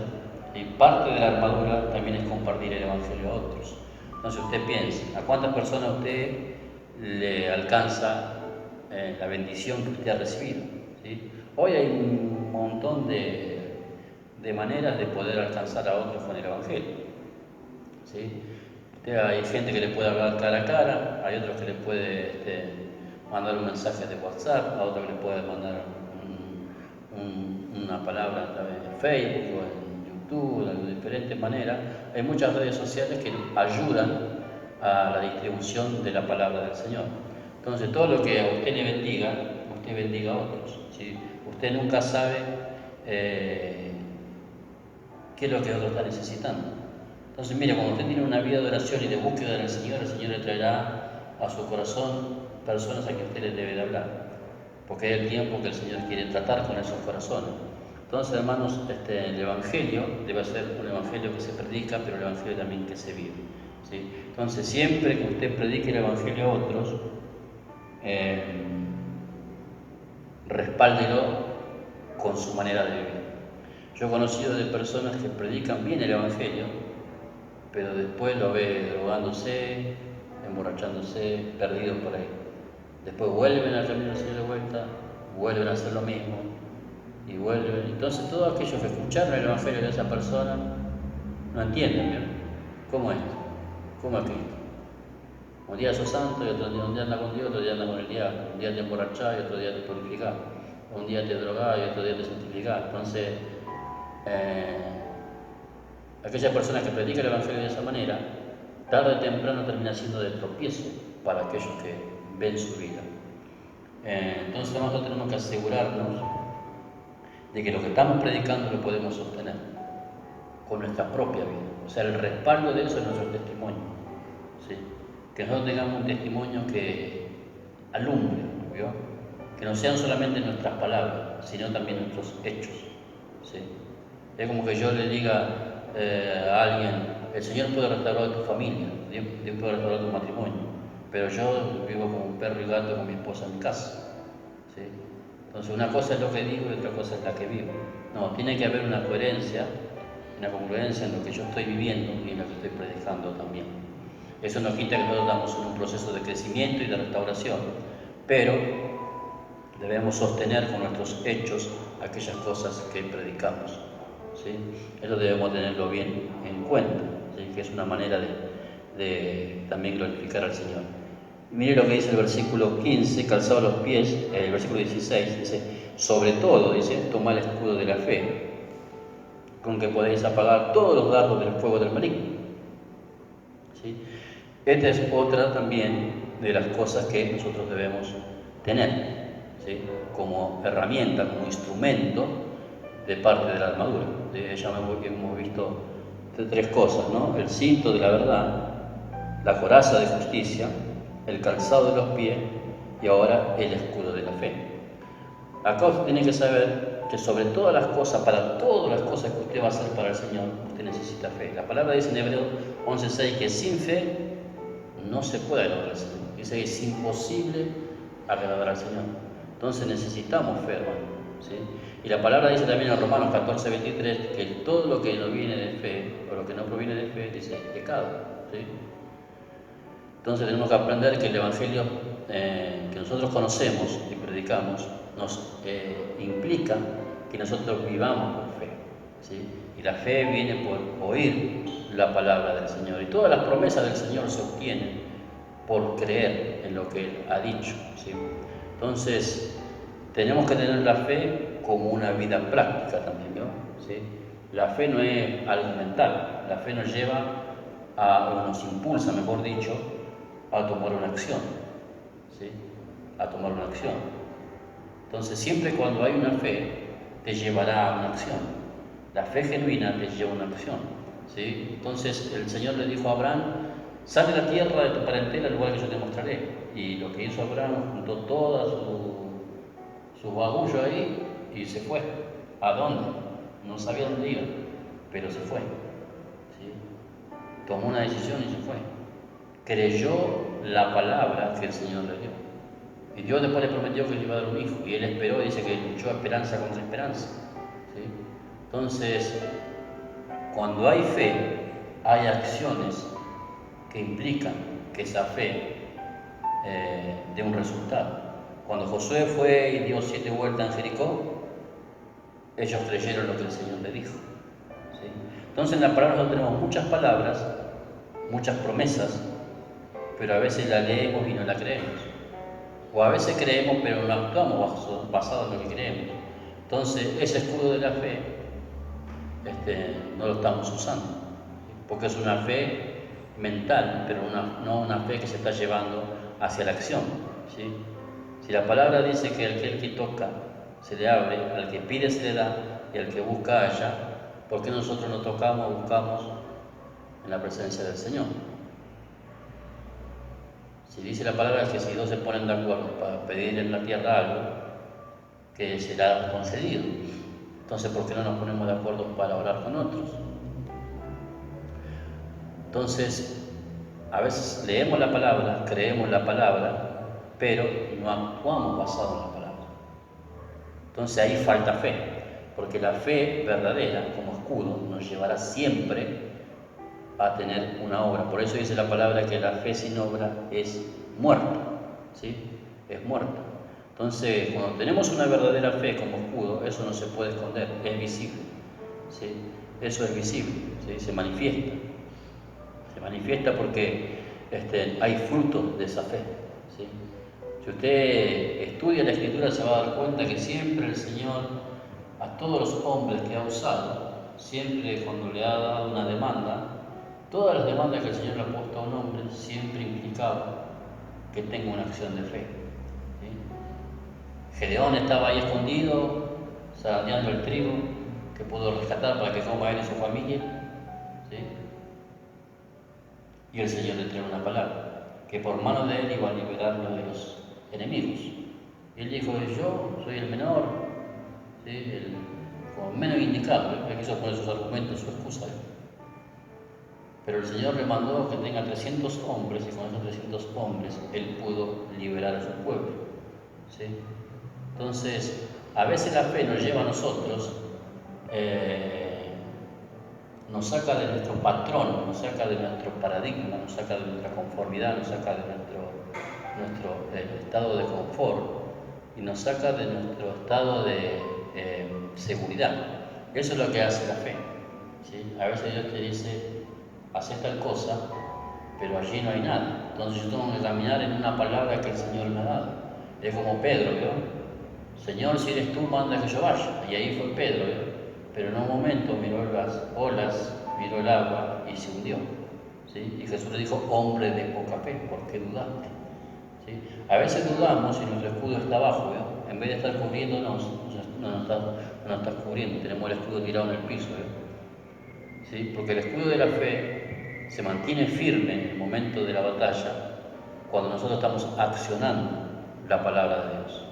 y parte de la armadura también es compartir el Evangelio a otros. Entonces usted piensa, ¿a cuántas personas usted le alcanza la bendición que usted ha recibido, ¿sí? Hoy hay montón de maneras de poder alcanzar a otros con el Evangelio. ¿sí? Hay gente que le puede hablar cara a cara, hay otros que le puede mandar un mensaje de WhatsApp, a otros que le puede mandar una palabra a través de Facebook o en YouTube, de diferentes maneras. Hay muchas redes sociales que ayudan a la distribución de la palabra del Señor. Entonces, todo lo que a usted le bendiga, usted bendiga a otros, ¿sí? Usted nunca sabe qué es lo que otro está necesitando. Entonces, mire, cuando usted tiene una vida de oración y de búsqueda del Señor, el Señor le traerá a su corazón personas a quien usted le debe de hablar, porque es el tiempo que el Señor quiere tratar con esos corazones. Entonces, hermanos, el Evangelio debe ser un Evangelio que se predica, pero el Evangelio también que se vive, ¿sí? Entonces, siempre que usted predique el Evangelio a otros, respáldelo con su manera de vivir. Yo he conocido de personas que predican bien el Evangelio, pero después lo ve drogándose, emborrachándose, perdidos por ahí. Después vuelven al camino del Señor de vuelta, vuelven a hacer lo mismo, y vuelven. Entonces todos aquellos que escucharon el Evangelio de esa persona no entienden, ¿bien? ¿Cómo es? ¿Cómo es Cristo? Un día sos santo y otro día, un día anda con Dios, otro día anda con el diablo. Un día te emborrachás y otro día te purificás. Un día te drogás y otro día te santificás. Entonces, aquellas personas que predican el Evangelio de esa manera, tarde o temprano termina siendo de tropiezo para aquellos que ven su vida. Entonces nosotros tenemos que asegurarnos de que lo que estamos predicando lo podemos sostener con nuestra propia vida. O sea, el respaldo de eso es nuestro testimonio, ¿sí? Que nosotros tengamos un testimonio que alumbre, ¿vio? Que no sean solamente nuestras palabras, sino también nuestros hechos, ¿sí? Es como que yo le diga a alguien, el Señor puede restaurar tu familia, Dios puede restaurar tu matrimonio, pero yo vivo como un perro y gato con mi esposa en mi casa, ¿sí? Entonces una cosa es lo que digo y otra cosa es la que vivo. No, tiene que haber una coherencia, una congruencia en lo que yo estoy viviendo y en lo que estoy predicando también. Eso no quita que nosotros estamos en un proceso de crecimiento y de restauración, pero debemos sostener con nuestros hechos aquellas cosas que predicamos, ¿sí? Eso debemos tenerlo bien en cuenta, ¿sí? Que es una manera de también glorificar al Señor. Mire lo que dice el versículo 15, calzado a los pies, el versículo 16, dice, sobre todo, dice, toma el escudo de la fe, con que podéis apagar todos los dardos del fuego del maligno, ¿sí? Esta es otra también de las cosas que nosotros debemos tener, ¿sí? Como herramienta, como instrumento de parte de la armadura. Ya hemos visto tres cosas, ¿no? El cinto de la verdad, la coraza de justicia, el calzado de los pies y ahora el escudo de la fe. Acá usted tiene que saber que sobre todas las cosas, para todas las cosas que usted va a hacer para el Señor, usted necesita fe. La palabra dice en Hebreos 11:6 que sin fe no se puede agradar al Señor. Dice que es imposible agradar al Señor. Entonces necesitamos fe, hermano, ¿sí? Y la palabra dice también en Romanos 14:23 que todo lo que no viene de fe o lo que no proviene de fe dice pecado, ¿sí? Entonces tenemos que aprender que el Evangelio que nosotros conocemos y predicamos nos implica que nosotros vivamos por fe, ¿sí? Y la fe viene por oír la palabra del Señor. Y todas las promesas del Señor se obtienen por creer en lo que Él ha dicho, ¿sí? Entonces tenemos que tener la fe como una vida práctica también, ¿no? ¿Sí? La fe no es algo mental, la fe nos lleva o nos impulsa, mejor dicho, a tomar una acción, ¿sí? A tomar una acción. Entonces, siempre cuando hay una fe, te llevará a una acción. La fe genuina te lleva a una acción, ¿sí? Entonces, el Señor le dijo a Abraham, sal de la tierra de tu parentela al lugar que yo te mostraré. Y lo que hizo Abraham, juntó toda su bagullo ahí y se fue. ¿A dónde? No sabía dónde iba, pero se fue, ¿sí? Tomó una decisión y se fue. Creyó la palabra que el Señor le dio. Y Dios después le prometió que le iba a dar un hijo. Y él esperó, y dice que luchó esperanza contra esperanza, ¿sí? Entonces, cuando hay fe, hay acciones que implican que esa fe dé un resultado. Cuando Josué fue y dio 7 vueltas en Jericó, ellos creyeron lo que el Señor le dijo, ¿sí? Entonces en la palabra nosotros tenemos muchas palabras muchas promesas, pero a veces la leemos y no la creemos. O a veces creemos, pero no actuamos basado en lo que creemos. Entonces, ese escudo de la fe no lo estamos usando, porque es una fe mental, pero no una fe que se está llevando hacia la acción, ¿sí? Si la palabra dice que aquel que toca se le abre, al que pide se le da y al que busca halla, ¿por qué nosotros no tocamos o buscamos en la presencia del Señor? Si dice la palabra que si dos se ponen de acuerdo para pedir en la tierra algo, que será concedido. Entonces, ¿por qué no nos ponemos de acuerdo para orar con otros? Entonces, a veces leemos la palabra, creemos la palabra, pero no actuamos basado en la palabra. Entonces ahí falta fe, porque la fe verdadera, como escudo, nos llevará siempre a tener una obra. Por eso dice la palabra que la fe sin obra es muerta, ¿sí? Es muerta. Entonces, cuando tenemos una verdadera fe como escudo, eso no se puede esconder, es visible, ¿sí? Eso es visible, ¿sí? Se manifiesta. Se manifiesta porque hay frutos de esa fe, ¿sí? Si usted estudia la Escritura se va a dar cuenta que siempre el Señor, a todos los hombres que ha usado, siempre cuando le ha dado una demanda, todas las demandas que el Señor le ha puesto a un hombre siempre implicaba que tenga una acción de fe, ¿sí? Gedeón estaba ahí escondido, zarandeando el trigo que pudo rescatar para que coma él y su familia, ¿sí? Y el Señor le trae una palabra, que por mano de él iba a liberarlo de los enemigos. Y él dijo, yo soy el menor, ¿sí? Como menos indicado, él quiso poner sus argumentos, su excusa. Pero el Señor le mandó que tenga 300 hombres, y con esos 300 hombres él pudo liberar a su pueblo, ¿sí? Entonces, a veces la fe nos lleva a nosotros, nos saca de nuestro patrón, nos saca de nuestro paradigma, nos saca de nuestra conformidad, nos saca de nuestro estado de confort y nos saca de nuestro estado de seguridad. Eso es lo que hace la fe, ¿sí? A veces Dios te dice, haz tal cosa, pero allí no hay nada. Entonces yo tengo que caminar en una palabra que el Señor me ha dado. Es como Pedro, ¿vio? Señor, si eres tú, manda que yo vaya. Y ahí fue Pedro, ¿vio? Pero en un momento miró las olas, miró el agua y se hundió, ¿sí? Y Jesús le dijo, hombre de poca fe, ¿por qué dudaste? ¿Sí? A veces dudamos y nuestro escudo está abajo, ¿vio? En vez de estar cubriéndonos, no nos está cubriendo, tenemos el escudo tirado en el piso, ¿vio? ¿Sí? Porque el escudo de la fe se mantiene firme en el momento de la batalla cuando nosotros estamos accionando la palabra de Dios.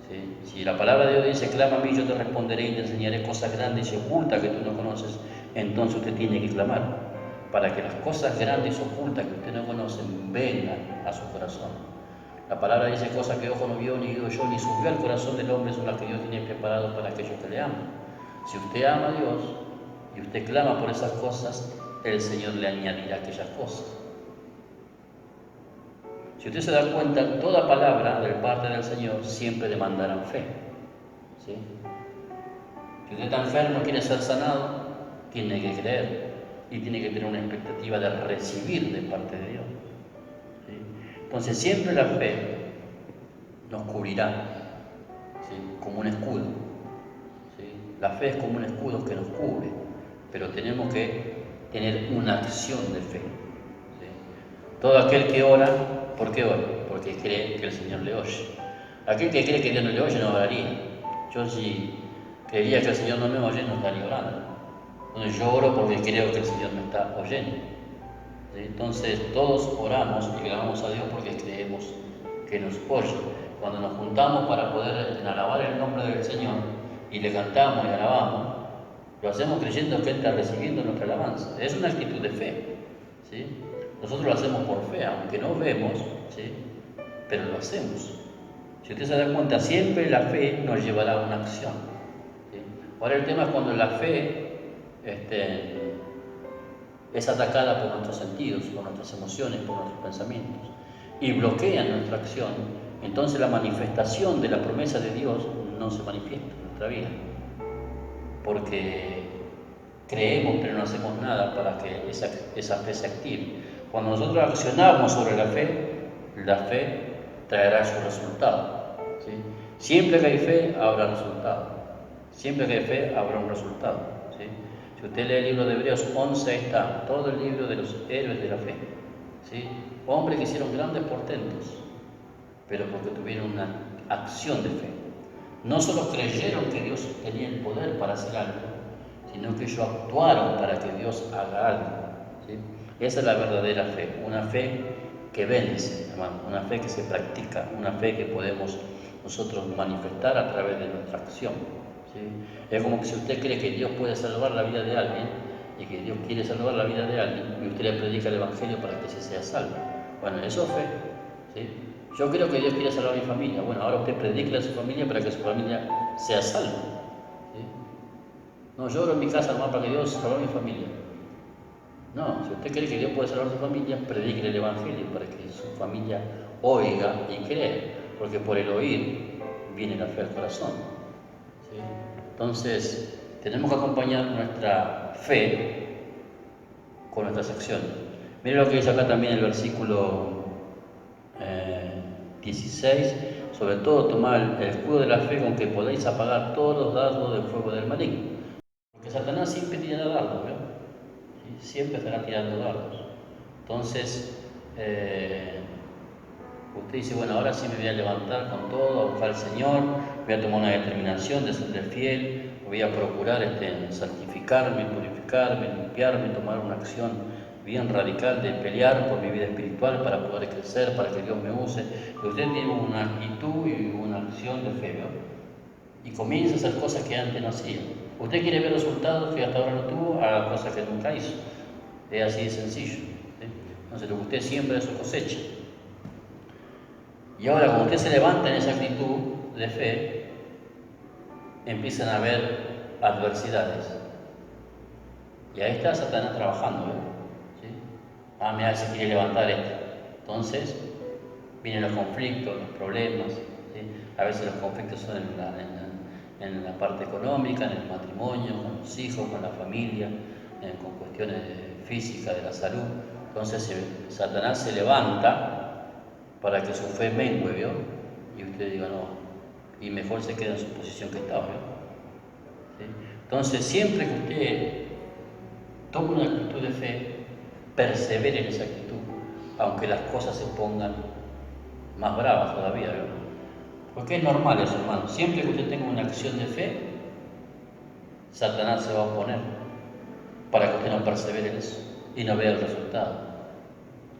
¿Sí? Si la palabra de Dios dice, clama a mí, yo te responderé y te enseñaré cosas grandes y ocultas que tú no conoces, entonces usted tiene que clamar para que las cosas grandes y ocultas que usted no conoce vengan a su corazón. La palabra dice cosas que ojo no vio, ni oído yo, ni subió al corazón del hombre, son las que Dios tiene preparado para aquellos que le aman. Si usted ama a Dios y usted clama por esas cosas, el Señor le añadirá aquellas cosas. Si usted se da cuenta, toda palabra de parte del Señor siempre demandará fe, ¿sí? Si usted está enfermo y quiere ser sanado, tiene que creer y tiene que tener una expectativa de recibir de parte de Dios, ¿sí? Entonces siempre la fe nos cubrirá, ¿sí? Como un escudo, ¿sí? La fe es como un escudo que nos cubre, pero tenemos que tener una acción de fe, ¿sí? Todo aquel que ora, ¿por qué ora? Porque cree que el Señor le oye. Aquel que cree que Dios no le oye no oraría. Yo si creería que el Señor no me oye, no estaría orando. Entonces yo oro porque creo que el Señor me está oyendo, ¿sí? Entonces todos oramos y clamamos a Dios porque creemos que nos oye. Cuando nos juntamos para poder alabar el nombre del Señor y le cantamos y alabamos, lo hacemos creyendo que Él está recibiendo nuestra alabanza. Es una actitud de fe, ¿sí? Nosotros lo hacemos por fe, aunque no vemos, ¿sí? Pero lo hacemos. Si usted se da cuenta, siempre la fe nos llevará a una acción, ¿sí? Ahora el tema es cuando la fe es atacada por nuestros sentidos, por nuestras emociones, por nuestros pensamientos y bloquea nuestra acción, entonces la manifestación de la promesa de Dios no se manifiesta en nuestra vida. Porque creemos pero no hacemos nada para que esa fe se active. Cuando nosotros accionamos sobre la fe traerá su resultado. ¿Sí? Siempre que hay fe, habrá resultado. Siempre que hay fe, habrá un resultado. ¿Sí? Si usted lee el libro de Hebreos 11, está todo el libro de los héroes de la fe. ¿Sí? Hombres que hicieron grandes portentos, pero porque tuvieron una acción de fe. No solo creyeron que Dios tenía el poder para hacer algo, sino que ellos actuaron para que Dios haga algo. ¿Sí? Esa es la verdadera fe, una fe que vence, hermano, una fe que se practica, una fe que podemos nosotros manifestar a través de nuestra acción. ¿Sí? Es como que si usted cree que Dios puede salvar la vida de alguien y que Dios quiere salvar la vida de alguien y usted le predica el Evangelio para que se sea salvo. Bueno, eso es fe. ¿Sí? Yo creo que Dios quiere salvar a mi familia. Bueno, ahora usted predique a su familia para que su familia sea salva. ¿Sí? No, yo oro en mi casa nomás para que Dios salve a mi familia. No, si usted cree que Dios puede salvar a su familia, predique el Evangelio para que su familia oiga y crea, porque por el oír viene la fe al corazón. ¿Sí? Entonces, tenemos que acompañar nuestra fe con nuestras acciones. Mire lo que dice acá también el versículo 16, sobre todo tomar el escudo de la fe con que podéis apagar todos los dardos del fuego del maligno. Porque Satanás siempre tira dardos, ¿verdad? ¿Sí? Siempre estará tirando dardos. Entonces, usted dice, bueno, ahora sí me voy a levantar con todo, a buscar al Señor, voy a tomar una determinación de ser fiel, voy a procurar santificarme, purificarme, limpiarme, tomar una acción bien radical de pelear por mi vida espiritual para poder crecer, para que Dios me use. Y usted tiene una actitud y una acción de fe, ¿no? Y comienza a hacer cosas que antes no hacía. Usted quiere ver resultados que hasta ahora no tuvo, haga cosas que nunca hizo. Es así de sencillo. ¿Sí? Entonces lo que usted siembra es su cosecha. Y ahora, cuando usted se levanta en esa actitud de fe, empiezan a haber adversidades. Y ahí está Satanás trabajando, ¿eh? ¿Sí? Ah, mira, se quiere levantar esto. Entonces, vienen los conflictos, los problemas. ¿Sí? A veces los conflictos son en la parte económica, en el matrimonio, con los hijos, con la familia, con cuestiones físicas de la salud. Entonces, Satanás se levanta para que su fe mengue, ¿vio? Y usted diga, no, y mejor se queda en su posición que estaba, ¿vio? ¿Sí? Entonces, siempre que usted tome una actitud de fe, persevere en esa actitud, aunque las cosas se pongan más bravas todavía, ¿vio? Porque es normal eso, hermano. Siempre que usted tenga una acción de fe, Satanás se va a oponer para que usted no persevere en eso y no vea el resultado.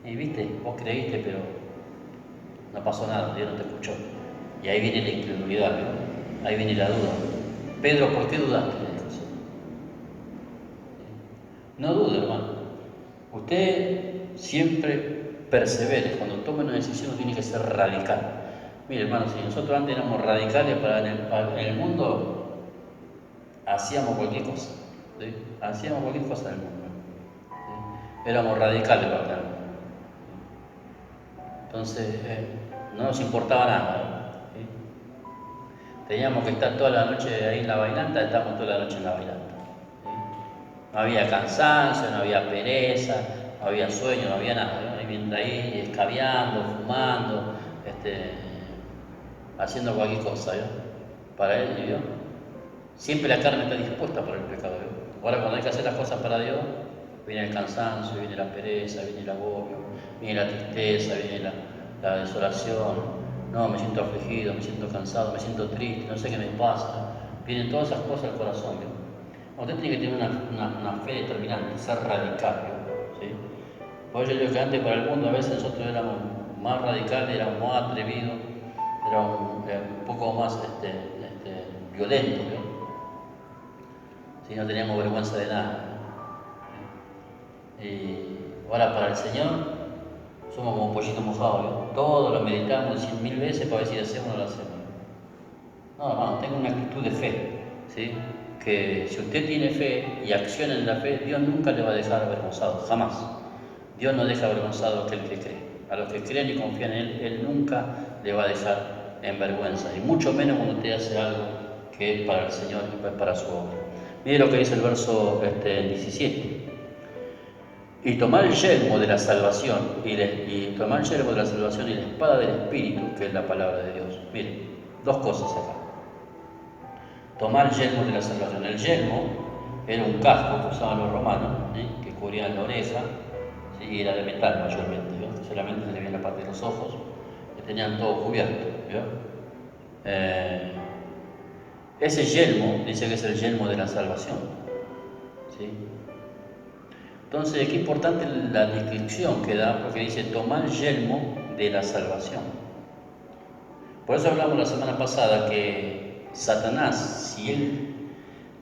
Y viste, vos creíste, pero no pasó nada, Dios no te escuchó. Y ahí viene la incredulidad, ¿no? Ahí viene la duda. Pedro, ¿por qué dudaste? No dude, hermano. Usted siempre persevere. Cuando tome una decisión tiene que ser radical. Mire, hermano, si nosotros antes éramos radicales en el mundo, hacíamos cualquier cosa. ¿Sí? Hacíamos cualquier cosa en el mundo. ¿Sí? Éramos radicales para el mundo. Entonces, no nos importaba nada. ¿Sí? Teníamos que estar toda la noche ahí en la bailanta, estábamos toda la noche en la bailanta. ¿Sí? No había cansancio, no había pereza, no había sueño, no había nada. ¿no? Viviendo ahí, escabeando, fumando, haciendo cualquier cosa. ¿no? Para él, ¿no? Siempre la carne está dispuesta para el pecado. ¿no? Ahora, cuando hay que hacer las cosas para Dios, viene el cansancio, viene la pereza, viene el agobio, viene la tristeza, viene la desolación. No, me siento afligido, me siento cansado, me siento triste, no sé qué me pasa. Vienen todas esas cosas al corazón. ¿no? Usted tiene que tener una fe determinante, ser radical. ¿sí? Por eso yo digo que antes para el mundo a veces nosotros éramos más radicales, éramos más atrevidos, éramos un poco más violentos. ¿sí? No teníamos vergüenza de nada. Y ahora para el Señor somos como un pollito mojado, ¿no? Todo lo meditamos 100.000 veces para ver si lo hacemos o no lo hacemos. No, hermano, tenga una actitud de fe, ¿sí? Que si usted tiene fe y acciona en la fe, Dios nunca le va a dejar avergonzado, jamás. Dios no deja avergonzado a aquel que cree. A los que creen y confían en Él nunca le va a dejar en vergüenza, y mucho menos cuando usted hace algo que es para el Señor y para su obra. Mire lo que dice el verso 17. Y tomar el yelmo de la salvación y tomar el yelmo de la salvación y la espada del Espíritu, que es la palabra de Dios. Miren, dos cosas acá. Tomar el yelmo de la salvación. El yelmo era un casco que usaban los romanos, que cubrían la oreja, ¿sí? Y era de metal mayormente, ¿sí? Solamente se le veía la parte de los ojos, que tenían todo cubierto. ¿Sí? Ese yelmo dice que es el yelmo de la salvación. ¿Sí? Entonces, qué importante la descripción que da, porque dice tomar el yelmo de la salvación. Por eso hablamos la semana pasada que Satanás, si él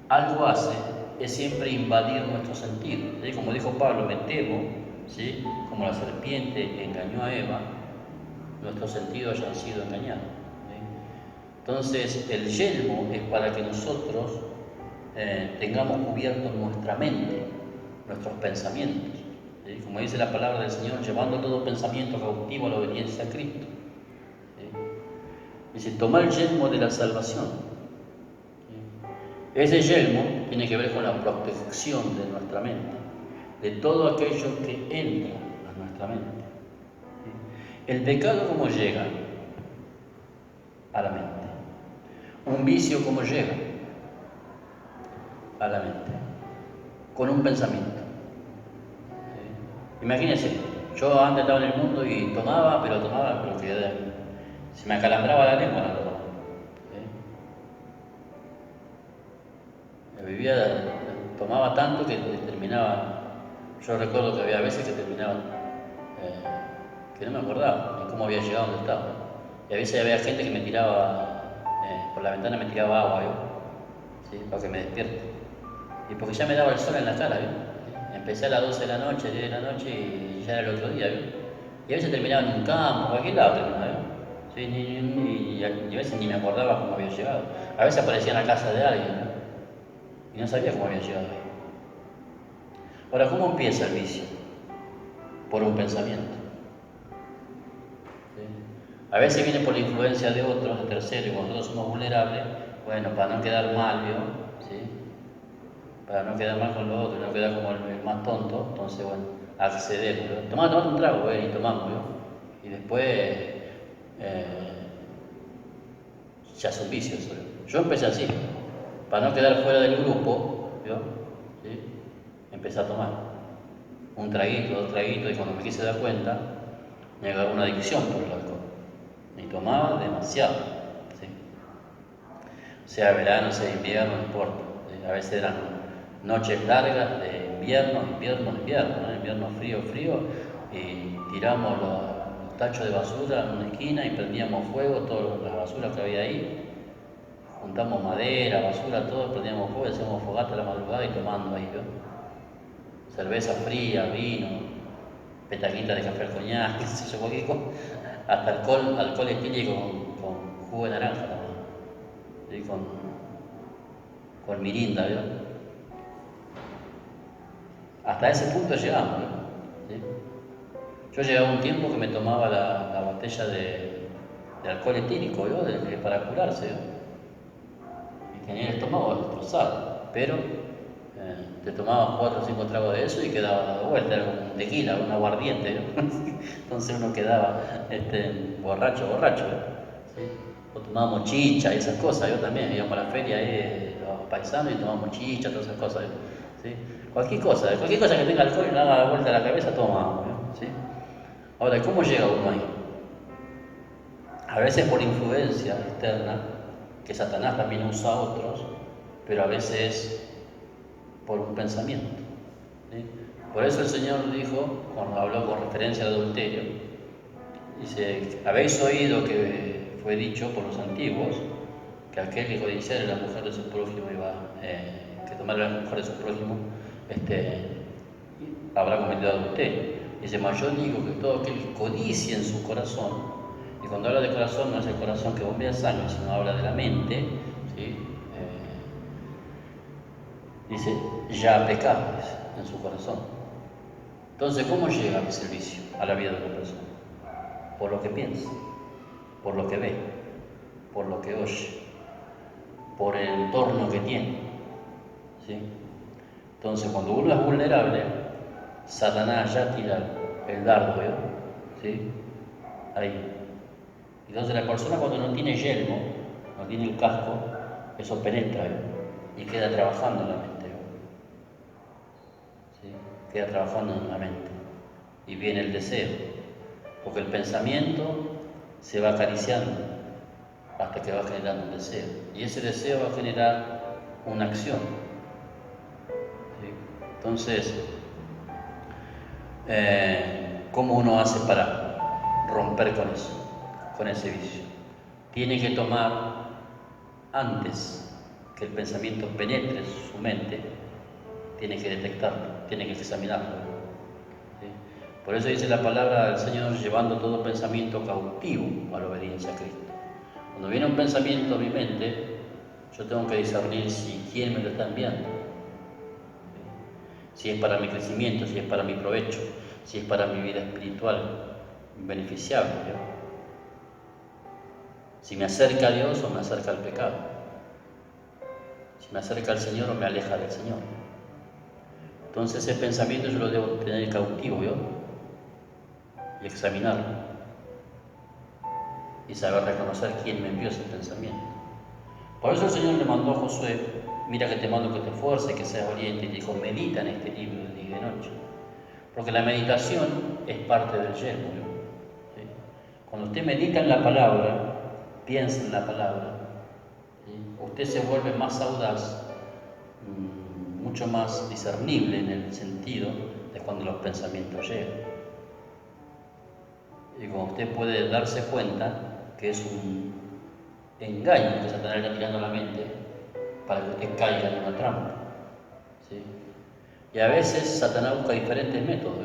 algo hace, es siempre invadir nuestros sentidos. ¿Sí? Como dijo Pablo, me temo, ¿sí? Como la serpiente engañó a Eva, nuestros sentidos hayan sido engañados. ¿Sí? Entonces, el yelmo es para que nosotros tengamos cubierto nuestra mente, nuestros pensamientos. ¿Sí? Como dice la palabra del Señor, llevando todo pensamiento cautivo a la obediencia a Cristo. ¿Sí? Dice, tomar el yelmo de la salvación. ¿Sí? Ese yelmo tiene que ver con la protección de nuestra mente, de todo aquello que entra a nuestra mente. ¿Sí? El pecado, ¿cómo llega? A la mente. Un vicio, ¿cómo llega? A la mente. Con un pensamiento. ¿Sí? Imagínense, yo antes estaba en el mundo y tomaba, pero que se me acalambraba la lengua, no tomaba. ¿Sí? Tomaba tanto que terminaba. Yo recuerdo que había veces que terminaba, que no me acordaba ni cómo había llegado donde estaba. Y a veces había gente que me tiraba, por la ventana me tiraba agua, ¿sí? Para que me despierte. Y porque ya me daba el sol en la cara, ¿sí? Empecé a las 12 de la noche, 10 de la noche y ya era el otro día, ¿sí? Y a veces terminaba en un campo, en cualquier lado terminaba, ¿sí? Y a veces ni me acordaba cómo había llegado. A veces aparecía en la casa de alguien, ¿no? Y no sabía cómo había llegado ahí. Ahora, ¿cómo empieza el vicio? Por un pensamiento. ¿Sí? A veces viene por la influencia de otros, de terceros, y cuando nosotros somos vulnerables, bueno, para no quedar mal, ¿sí? Para no quedar mal con los otros, no quedar como el más tonto, entonces, bueno, accedemos, ¿no? Tomamos un trago, y tomamos, ¿no? Y después ya es un vicio eso. Yo empecé así, para no quedar fuera del grupo, ¿sí? Empecé a tomar un traguito, dos traguitos, y cuando me quise dar cuenta, me agarró una adicción por el alcohol. Y tomaba demasiado, ¿sí? Sea verano, sea invierno, no importa. ¿Sí? A veces eran noches largas de invierno, ¿no? Invierno frío, y tiramos los tachos de basura en una esquina y prendíamos fuego, toda la basura que había ahí. Juntamos madera, basura, todo, prendíamos fuego, hacíamos fogata a la madrugada y tomando ahí, cerveza fría, vino, petaquita de café al coñac, qué sé yo, cualquier cosa. Hasta alcohol etílico con jugo de naranja también, ¿sí? Con mirinda, ¿verdad? Hasta ese punto llegamos, ¿sí? Yo llegaba un tiempo que me tomaba la botella de alcohol etílico, para curarse, y tenía el estómago destrozado, pero te tomabas 4 o 5 tragos de eso y quedaba dado vuelta, era como un tequila, un aguardiente, entonces uno quedaba borracho, ¿sí? O tomábamos chicha y esas cosas, yo también, íbamos a la feria ahí, los paisanos, y tomábamos chicha, todas esas cosas, ¿sí? Cualquier cosa que tenga alcohol y no haga vuelta la cabeza, tomábamos, ¿sí? Ahora, ¿cómo llega uno ahí? A veces por influencia externa, que Satanás también usa a otros, pero a veces por un pensamiento, ¿sí? Por eso el Señor dijo, cuando habló con referencia al adulterio, dice, habéis oído que fue dicho por los antiguos, que aquel que codiciara la mujer de su prójimo que tomara la mujer de su prójimo, habrá cometido adulterio. Dice, mas yo digo que todo aquel que codicia en su corazón, y cuando habla de corazón no es el corazón que bombea sangre, sino habla de la mente, ¿sí? Dice, ya pecado en su corazón. Entonces, ¿cómo llega ese vicio a la vida de una persona? Por lo que piensa, por lo que ve, por lo que oye, por el entorno que tiene. ¿sí? Entonces, cuando uno es vulnerable, Satanás ya tira el dardo, ¿vio? ¿Sí? Ahí. Entonces, la persona cuando no tiene yelmo, no tiene el casco, eso penetra, ¿vio? Y queda trabajando en la mente, ¿vio? ¿Sí? Queda trabajando en la mente. Y viene el deseo, porque el pensamiento se va acariciando hasta que va generando un deseo. Y ese deseo va a generar una acción. ¿Sí? Entonces, ¿cómo uno hace para romper con eso, con ese vicio? Tiene que tomar, antes que el pensamiento penetre su mente, tiene que detectarlo, tiene que examinarlo. ¿Sí? Por eso dice la palabra del Señor, llevando todo pensamiento cautivo a la obediencia a Cristo. Cuando viene un pensamiento a mi mente, yo tengo que discernir si quién me lo está enviando. Si es para mi crecimiento, si es para mi provecho, si es para mi vida espiritual beneficiable, ¿no? Si me acerca a Dios o me acerca al pecado, si me acerca al Señor o me aleja del Señor. Entonces ese pensamiento yo lo debo tener cautivo, ¿yo? Y examinarlo y saber reconocer quién me envió ese pensamiento. Por eso el Señor le mandó a Josué: mira que te mando que te esfuerces, que seas valiente, y te dijo: medita en este libro de día y de noche. Porque la meditación es parte del yermo, ¿no? ¿Sí? Cuando usted medita en la palabra, piensa en la palabra, ¿sí? Usted se vuelve más audaz, mucho más discernible en el sentido de cuando los pensamientos llegan. Y como usted puede darse cuenta que es un engaño que Satanás le está tirando a la mente para que usted caiga en una trampa, ¿sí? Y a veces Satanás busca diferentes métodos, ¿no?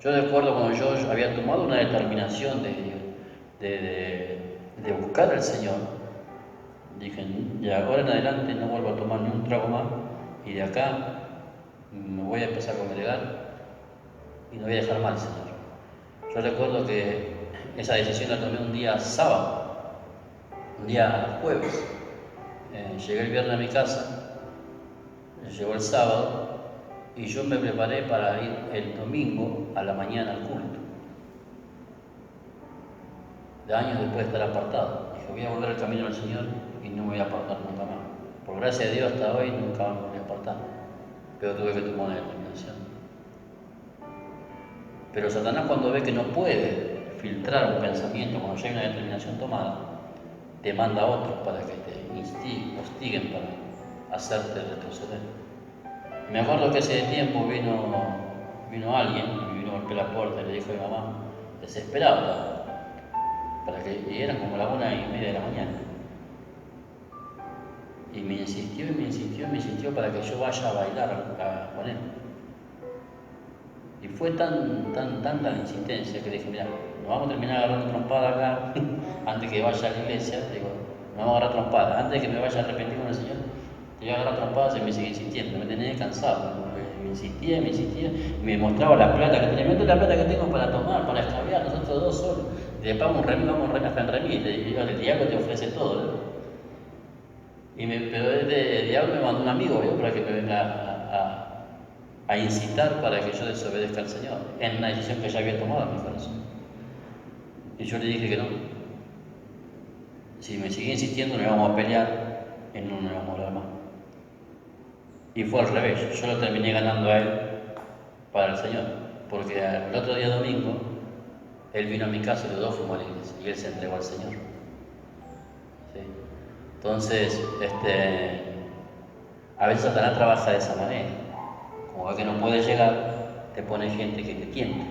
Yo recuerdo cuando yo había tomado una determinación de buscar al Señor, dije: de ahora en adelante no vuelvo a tomar ni un trago más, y de acá me voy a empezar a congregar y no voy a dejar mal al Señor. Yo recuerdo que esa decisión la tomé un día sábado, un día jueves. Llegué el viernes a mi casa, llegó el sábado, y yo me preparé para ir el domingo a la mañana al culto. De años después de estar apartado, dije: voy a volver al camino del Señor y no me voy a apartar nunca más. Por gracia de Dios, hasta hoy nunca más me voy a apartar, pero tuve que tomar una determinación. Pero Satanás, cuando ve que no puede filtrar un pensamiento, cuando ya hay una determinación tomada, te manda otros para que te hostiguen para hacerte retroceder. Me acuerdo que ese tiempo vino alguien y me vino a golpear la puerta y le dijo a mi mamá, desesperado, y eran como las 1:30 de la mañana. Y me insistió para que yo vaya a bailar con él. Y fue tanta la insistencia que le dije: mira, nos vamos a terminar agarrando trompada acá, antes que vaya a la iglesia, digo, nos vamos a agarrar trompada, antes de que me vaya a arrepentir con el Señor, te voy a agarrar trompadas. Y me seguía insistiendo, me tenía cansado, me insistía, y me mostraba la plata que tenía, la plata que tengo para tomar, para escabiar, nosotros dos solos, y después vamos a remis hasta en remis, y el diablo te ofrece todo, ¿no? Pero el diablo me mandó un amigo, ¿no? Para que me venga a incitar para que yo desobedezca al Señor, en una decisión que ya había tomado en mi corazón. Y yo le dije que no. Si me seguía insistiendo, nos íbamos a pelear y no nos íbamos a hablar más. Y fue al revés, yo lo terminé ganando a él para el Señor, porque el otro día domingo, él vino a mi casa y los dos fuimos a la iglesia, y él se entregó al Señor. ¿Sí? Entonces, a veces Satanás trabaja de esa manera. Como ve que no puede llegar, te pone gente que te tiente,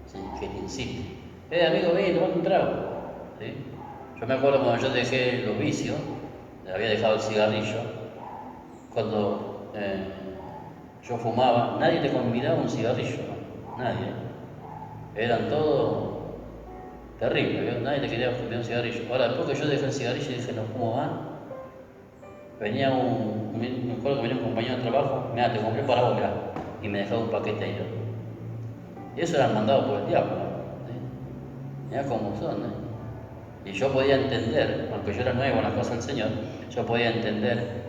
¿sí? Que te insiste. Amigo, ven, tomate un trago. ¿Sí? Yo me acuerdo cuando yo dejé los vicios, había dejado el cigarrillo, cuando yo fumaba, nadie te convidaba a un cigarrillo, ¿no? Nadie. Eran todos terribles, ¿no? Nadie te quería fumar un cigarrillo. Ahora, después que yo dejé el cigarrillo y dije: no fumo más, venía me acuerdo que venía un compañero de trabajo, mira, te compré para vos, y me dejaba un paquete ahí, ¿no? Y eso era mandado por el diablo, ¿no? ¿Sí? Mirá cómo son, ¿no? Y yo podía entender, aunque yo era nuevo en las cosas del Señor, yo podía entender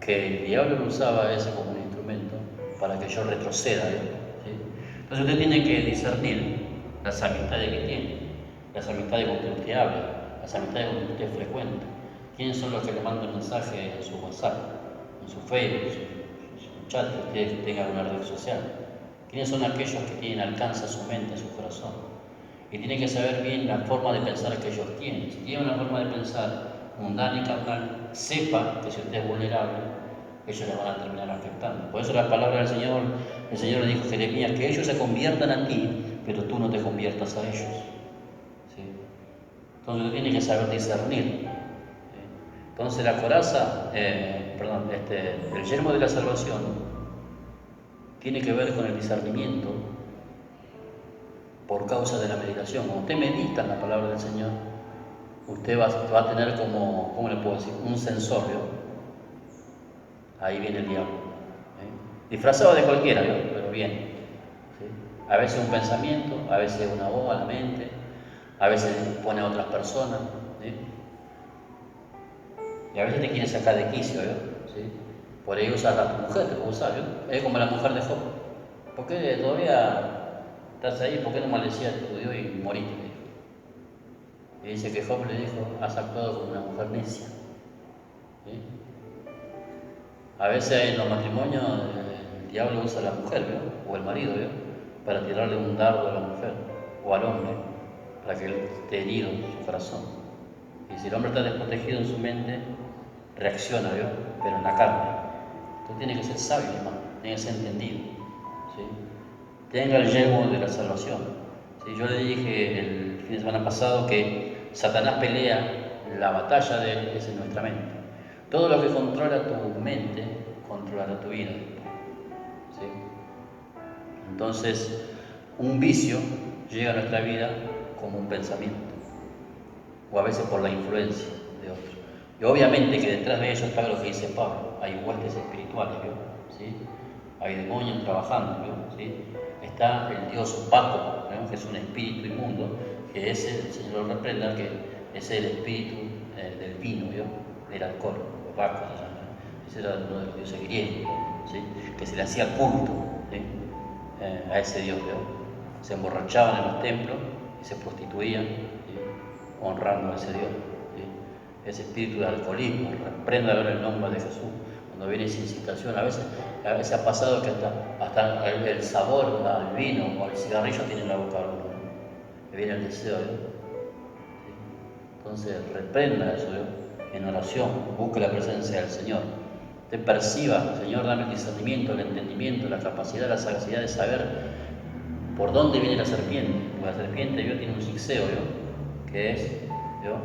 que el diablo lo usaba a veces como un instrumento para que yo retroceda, ¿sí? Entonces usted tiene que discernir las amistades que tiene, las amistades con que usted habla, las amistades con que usted frecuenta. ¿Quiénes son los que le mandan mensajes en su WhatsApp, en su Facebook, en su chat, que usted tenga una red social? ¿Quiénes son aquellos que tienen alcance a su mente, a su corazón? Y tiene que saber bien la forma de pensar que ellos tienen. Si tiene una forma de pensar mundana y carnal, sepa que si usted es vulnerable, ellos le van a terminar afectando. Por eso la palabra del Señor, el Señor le dijo a Jeremías que ellos se conviertan a ti, pero tú no te conviertas a ellos. ¿Sí? Entonces usted tiene que saber discernir. ¿Sí? Entonces la coraza, el yelmo de la salvación tiene que ver con el discernimiento por causa de la meditación. Cuando usted medita en la palabra del Señor, usted va a tener como, ¿cómo le puedo decir? Un sensor, ¿vio? Ahí viene el diablo. Disfrazado de cualquiera, ¿vio? Pero bien. ¿Sí? A veces un pensamiento, a veces una voz a la mente, a veces pone a otras personas. ¿Sí? Y a veces te quiere sacar de quicio, ¿vio? ¿Sí? Por ahí usa a tu mujer, te puede usar, ¿vio? Es como la mujer de Job. ¿Por qué todavía estás ahí? ¿Por qué no maldecías a tu Dios y moriste? Y dice que Job le dijo, has actuado como una mujer necia. ¿Sí? A veces en los matrimonios el diablo usa a la mujer, ¿vio? O el marido, ¿vio? Para tirarle un dardo a la mujer o al hombre, para que él esté herido en su corazón. Y si el hombre está desprotegido en su mente, reacciona, ¿vio? Pero en la carne. Entonces tiene que ser sabio, hermano, tiene que ser entendido. ¿Sí? Tenga el yelmo de la salvación. ¿Sí? Yo le dije el fin de semana pasado que Satanás pelea, la batalla de él es en nuestra mente. Todo lo que controla tu mente, controlará tu vida. ¿Sí? Entonces, un vicio llega a nuestra vida como un pensamiento, o a veces por la influencia de otros. Y obviamente que detrás de eso está lo que dice Pablo, hay huestes espirituales, ¿vio? ¿Sí? Hay demonios trabajando, ¿vio? ¿Sí? Está el dios Baco, ¿no? Que es un espíritu inmundo, que ese, el Señor lo reprenda, que es el espíritu del vino, ¿vio? Del alcohol, Baco se llama. Ese era uno de los dioses griegos, ¿sí? Que se le hacía culto, ¿sí? A ese dios, ¿vio? Se emborrachaban en los templos y se prostituían, ¿sí? Honrando a ese dios. ¿Sí? Ese espíritu de alcoholismo, reprenda ahora el nombre de Jesús. Cuando viene esa incitación, a veces ha pasado que hasta el sabor al vino o al cigarrillo tiene en la boca alguno, ¿no? Que viene el deseo, ¿sí? Entonces reprenda eso, ¿no? En oración, busque la presencia del Señor. Usted perciba, Señor, dame el discernimiento, el entendimiento, la capacidad, la sagacidad de saber por dónde viene la serpiente. Porque la serpiente, ¿vio? Tiene un zigzeo, ¿vio? Que es, ¿vio?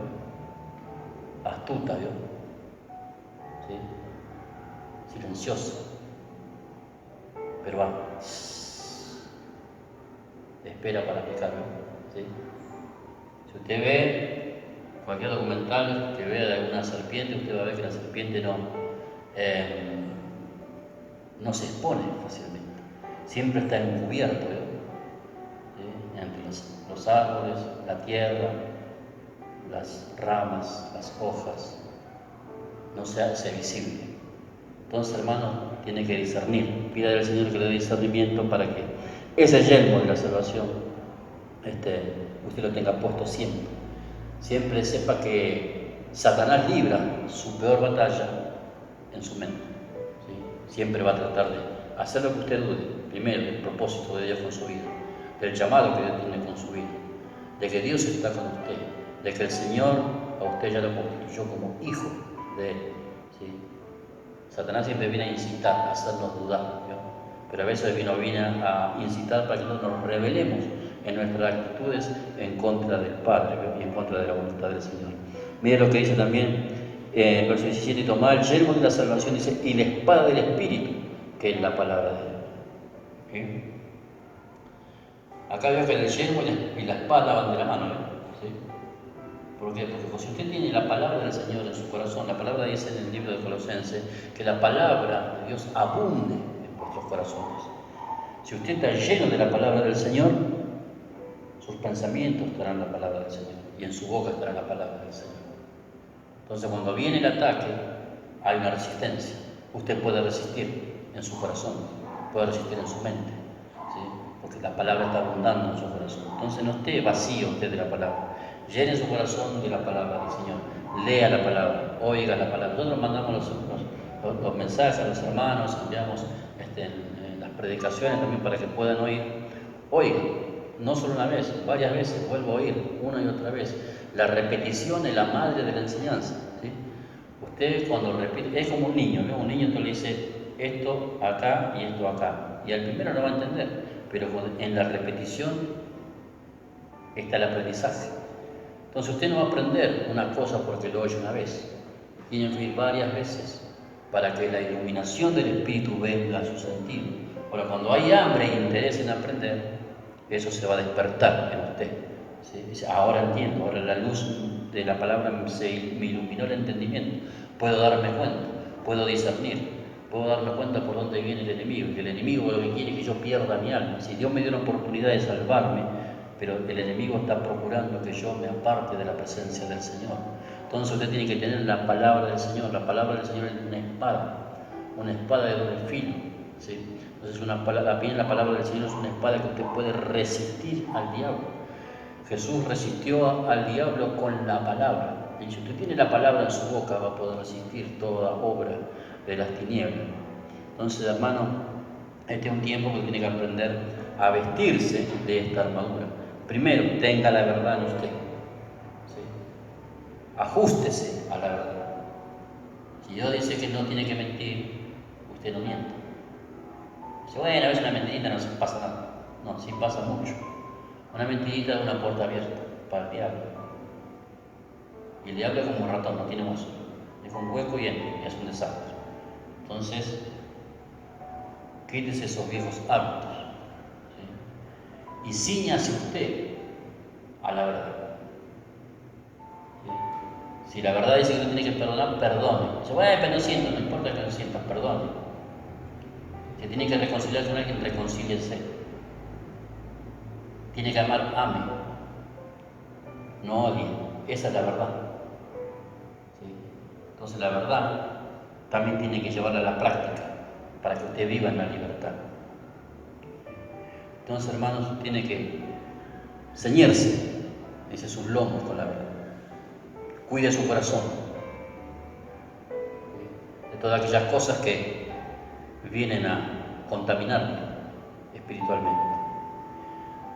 Astuta, ¿vio? ¿Sí? Silenciosa, pero va, espera para picar, ¿no? ¿Sí? Si usted ve cualquier documental que vea de alguna serpiente, usted va a ver que la serpiente no se expone fácilmente, siempre está encubierto, ¿sí? Entre los árboles, la tierra, las ramas, las hojas, no se hace visible. Entonces, hermano, tiene que discernir. Pida al Señor que le dé discernimiento para que ese yelmo de la salvación usted lo tenga puesto siempre. Siempre sepa que Satanás libra su peor batalla en su mente. ¿Sí? Siempre va a tratar de hacer lo que usted dude. Primero, del propósito de Dios con su vida, del llamado que Dios tiene con su vida, de que Dios está con usted, de que el Señor a usted ya lo constituyó como hijo de Él. ¿Sí? Satanás siempre viene a incitar, a hacernos dudar, ¿no? Pero a veces viene a incitar para que no nos rebelemos en nuestras actitudes en contra del Padre, ¿no? Y en contra de la voluntad del Señor. Mire lo que dice también el verso 17, tomad el yelmo de la salvación, dice, y la espada del Espíritu, que es la palabra de Dios. ¿Sí? Acá veo que el yelmo y la espada van de la mano, ¿no? ¿Sí? ¿Por qué? Porque si usted tiene la palabra del Señor en su corazón, la palabra dice en el libro de Colosenses que la palabra de Dios abunde en vuestros corazones. Si usted está lleno de la palabra del Señor, sus pensamientos estarán en la palabra del Señor y en su boca estará la palabra del Señor. Entonces, cuando viene el ataque, hay una resistencia. usted puede resistir en su corazón, puede resistir en su mente, ¿sí? Porque la palabra está abundando en su corazón. Entonces no esté vacío usted de la palabra, llene su corazón de la palabra del Señor, lea la palabra, oiga la palabra. Nosotros mandamos los mensajes a los hermanos, enviamos las predicaciones también para que puedan oír. Oiga, no solo una vez, varias veces, vuelvo a oír una y otra vez. La repetición es la madre de la enseñanza, ¿sí? Usted cuando repite, es como un niño, ¿no? Un niño le dice esto acá y esto acá, y al primero no va a entender, pero en la repetición está el aprendizaje. Entonces usted no va a aprender una cosa porque lo oye una vez, tiene que ir varias veces para que la iluminación del Espíritu venga a su sentido. Ahora, cuando hay hambre e interés en aprender, eso se va a despertar en usted, ¿sí? Dice, ahora entiendo, ahora la luz de la palabra me iluminó el entendimiento, puedo darme cuenta, puedo discernir, puedo darme cuenta por dónde viene el enemigo, que el enemigo lo que quiere es que yo pierda mi alma. Si Dios me dio la oportunidad de salvarme, pero el enemigo está procurando que yo me aparte de la presencia del Señor. Entonces usted tiene que tener la palabra del Señor. La palabra del Señor es una espada de doble filo, ¿sí? Entonces la palabra del Señor es una espada que usted puede resistir al diablo. Jesús resistió al diablo con la palabra. Y si usted tiene la palabra en su boca, va a poder resistir toda obra de las tinieblas. Entonces, hermano, este es un tiempo que tiene que aprender a vestirse de esta armadura. Primero, tenga la verdad en usted, ¿sí? Ajústese a la verdad. Si Dios dice que no tiene que mentir, usted no miente. Dice, bueno, a veces una mentirita no pasa nada. No, sí pasa mucho. Una mentirita es una puerta abierta para el diablo. Y el diablo es como un ratón, no tiene hueso. Es un hueco y es un desastre. Entonces, quítese esos viejos hábitos, ¿sí? Y ciñase usted a la verdad. ¿Sí? Si la verdad dice que no tiene que perdonar, perdone. Dice, bueno, pero no siento, no importa que no sientas, perdone. Si tiene que reconciliar con alguien, reconcíliese. Tiene que amar, ame. No odie. Esa es la verdad. ¿Sí? Entonces la verdad también tiene que llevarla a la práctica para que usted viva en la libertad. Entonces, hermanos, tiene que ceñirse, dice, sus lomos con la verdad. Cuide su corazón de todas aquellas cosas que vienen a contaminarlo espiritualmente.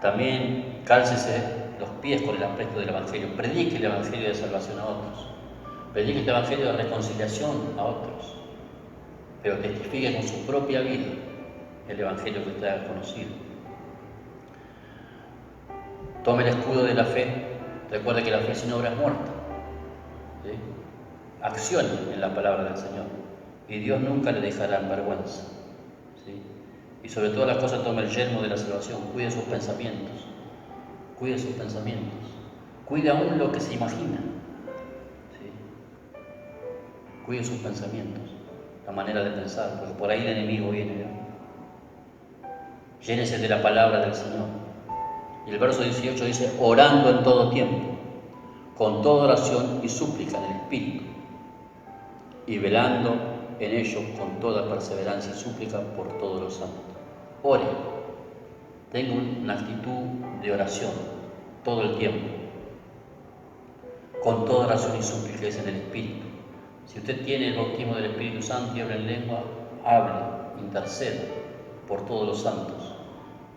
También cálcese los pies con el aspecto del Evangelio. Predique el Evangelio de salvación a otros. Predique el Evangelio de reconciliación a otros. Pero testifique con su propia vida el Evangelio que usted ha conocido. Tome el escudo de la fe. Recuerde que la fe sin obra es muerta. ¿Sí? Accione en la palabra del Señor. Y Dios nunca le dejará en vergüenza. ¿Sí? Y sobre todas las cosas tome el yelmo de la salvación. Cuide sus pensamientos. Cuide sus pensamientos. Cuide aún lo que se imagina. ¿Sí? Cuide sus pensamientos. La manera de pensar. Porque por ahí el enemigo viene. Llénese de la palabra del Señor. Y el verso 18 dice, orando en todo tiempo, con toda oración y súplica en el Espíritu, y velando en ello con toda perseverancia y súplica por todos los santos. Ore, tenga una actitud de oración todo el tiempo, con toda oración y súplica es en el Espíritu. Si usted tiene el bautismo del Espíritu Santo y habla en lengua, hable, interceda por todos los santos.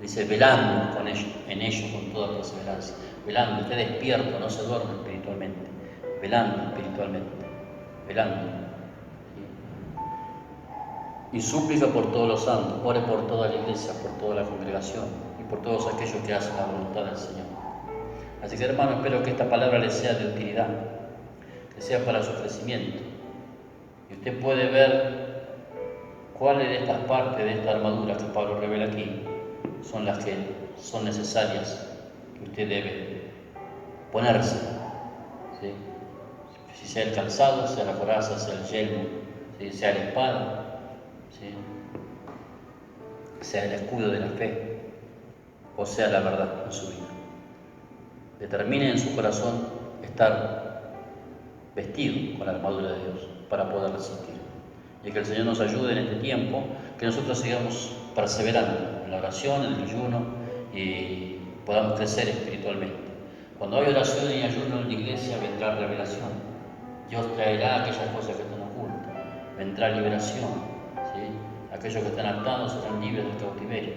Dice, velando en ello con toda perseverancia. Velando, esté despierto, no se duerme espiritualmente. Velando espiritualmente. Velando. Y súplica por todos los santos. Ore por toda la iglesia, por toda la congregación y por todos aquellos que hacen la voluntad del Señor. Así que, hermano, espero que esta palabra les sea de utilidad, que sea para su crecimiento. Y usted puede ver cuáles de estas partes de esta armadura que Pablo revela aquí son las que son necesarias que usted debe ponerse, ¿sí? Si sea el calzado, sea la coraza, sea el yelmo, ¿sí? Sea la espada, ¿sí? Sea el escudo de la fe, o sea la verdad en su vida. Determine en su corazón estar vestido con la armadura de Dios para poder resistir. y que el Señor nos ayude en este tiempo, que nosotros sigamos perseverando en la oración, en el ayuno y podamos crecer espiritualmente. Cuando hay oración y ayuno en la iglesia vendrá revelación. Dios traerá aquellas cosas que están ocultas, vendrá liberación, ¿sí? Aquellos que están atados serán libres del cautiverio.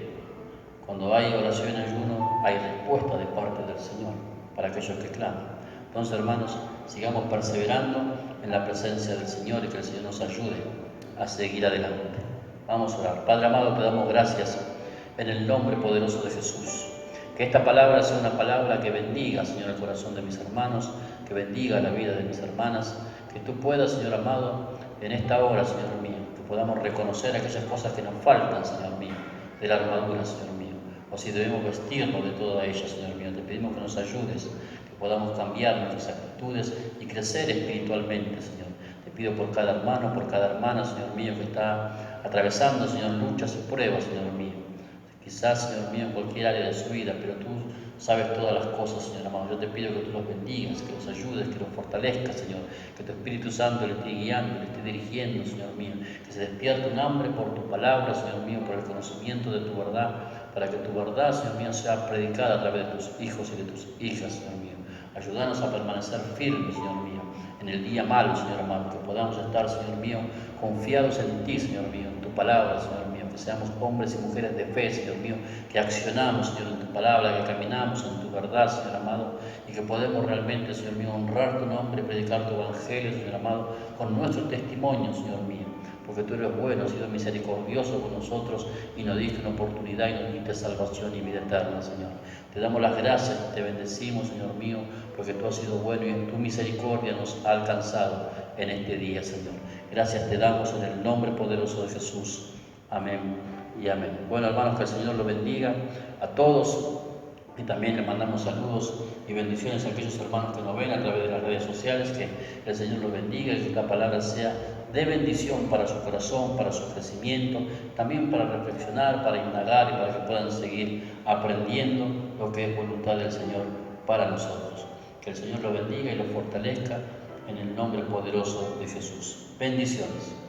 Cuando hay oración y ayuno hay respuesta de parte del Señor para aquellos que claman. Entonces, hermanos, sigamos perseverando en la presencia del Señor y que el Señor nos ayude a seguir adelante. Vamos a orar. Padre amado, te damos gracias en el nombre poderoso de Jesús. Que esta palabra sea una palabra que bendiga, Señor, el corazón de mis hermanos, que bendiga la vida de mis hermanas, que tú puedas, Señor amado, en esta hora, Señor mío, que podamos reconocer aquellas cosas que nos faltan, Señor mío, de la armadura, Señor mío, o si debemos vestirnos de toda ella, Señor mío. Te pedimos que nos ayudes, que podamos cambiar nuestras actitudes y crecer espiritualmente, Señor. Te pido por cada hermano, por cada hermana, Señor mío, que está atravesando, Señor, luchas y pruebas, Señor mío. Quizás, Señor mío, en cualquier área de su vida, pero tú sabes todas las cosas, Señor amado. Yo te pido que tú los bendigas, que los ayudes, que los fortalezcas, Señor. Que tu Espíritu Santo le esté guiando, le esté dirigiendo, Señor mío. Que se despierte un hambre por tu palabra, Señor mío, por el conocimiento de tu verdad, para que tu verdad, Señor mío, sea predicada a través de tus hijos y de tus hijas, Señor mío. Ayúdanos a permanecer firmes, Señor mío, en el día malo, Señor amado. Que podamos estar, Señor mío, confiados en ti, Señor mío, en tu palabra, Señor mío. Que seamos hombres y mujeres de fe, Señor mío, que accionamos, Señor, en tu palabra, que caminamos en tu verdad, Señor amado, y que podemos realmente, Señor mío, honrar tu nombre, predicar tu evangelio, Señor amado, con nuestro testimonio, Señor mío, porque tú eres bueno, has sido misericordioso con nosotros y nos diste una oportunidad y nos diste salvación y vida eterna, Señor. Te damos las gracias y te bendecimos, Señor mío, porque tú has sido bueno y en tu misericordia nos ha alcanzado en este día, Señor. Gracias te damos en el nombre poderoso de Jesús. Amén y amén. Bueno, hermanos, que el Señor los bendiga a todos y también le mandamos saludos y bendiciones a aquellos hermanos que nos ven a través de las redes sociales. Que el Señor los bendiga y que esta palabra sea de bendición para su corazón, para su crecimiento, también para reflexionar, para indagar y para que puedan seguir aprendiendo lo que es voluntad del Señor para nosotros. Que el Señor los bendiga y los fortalezca en el nombre poderoso de Jesús. Bendiciones.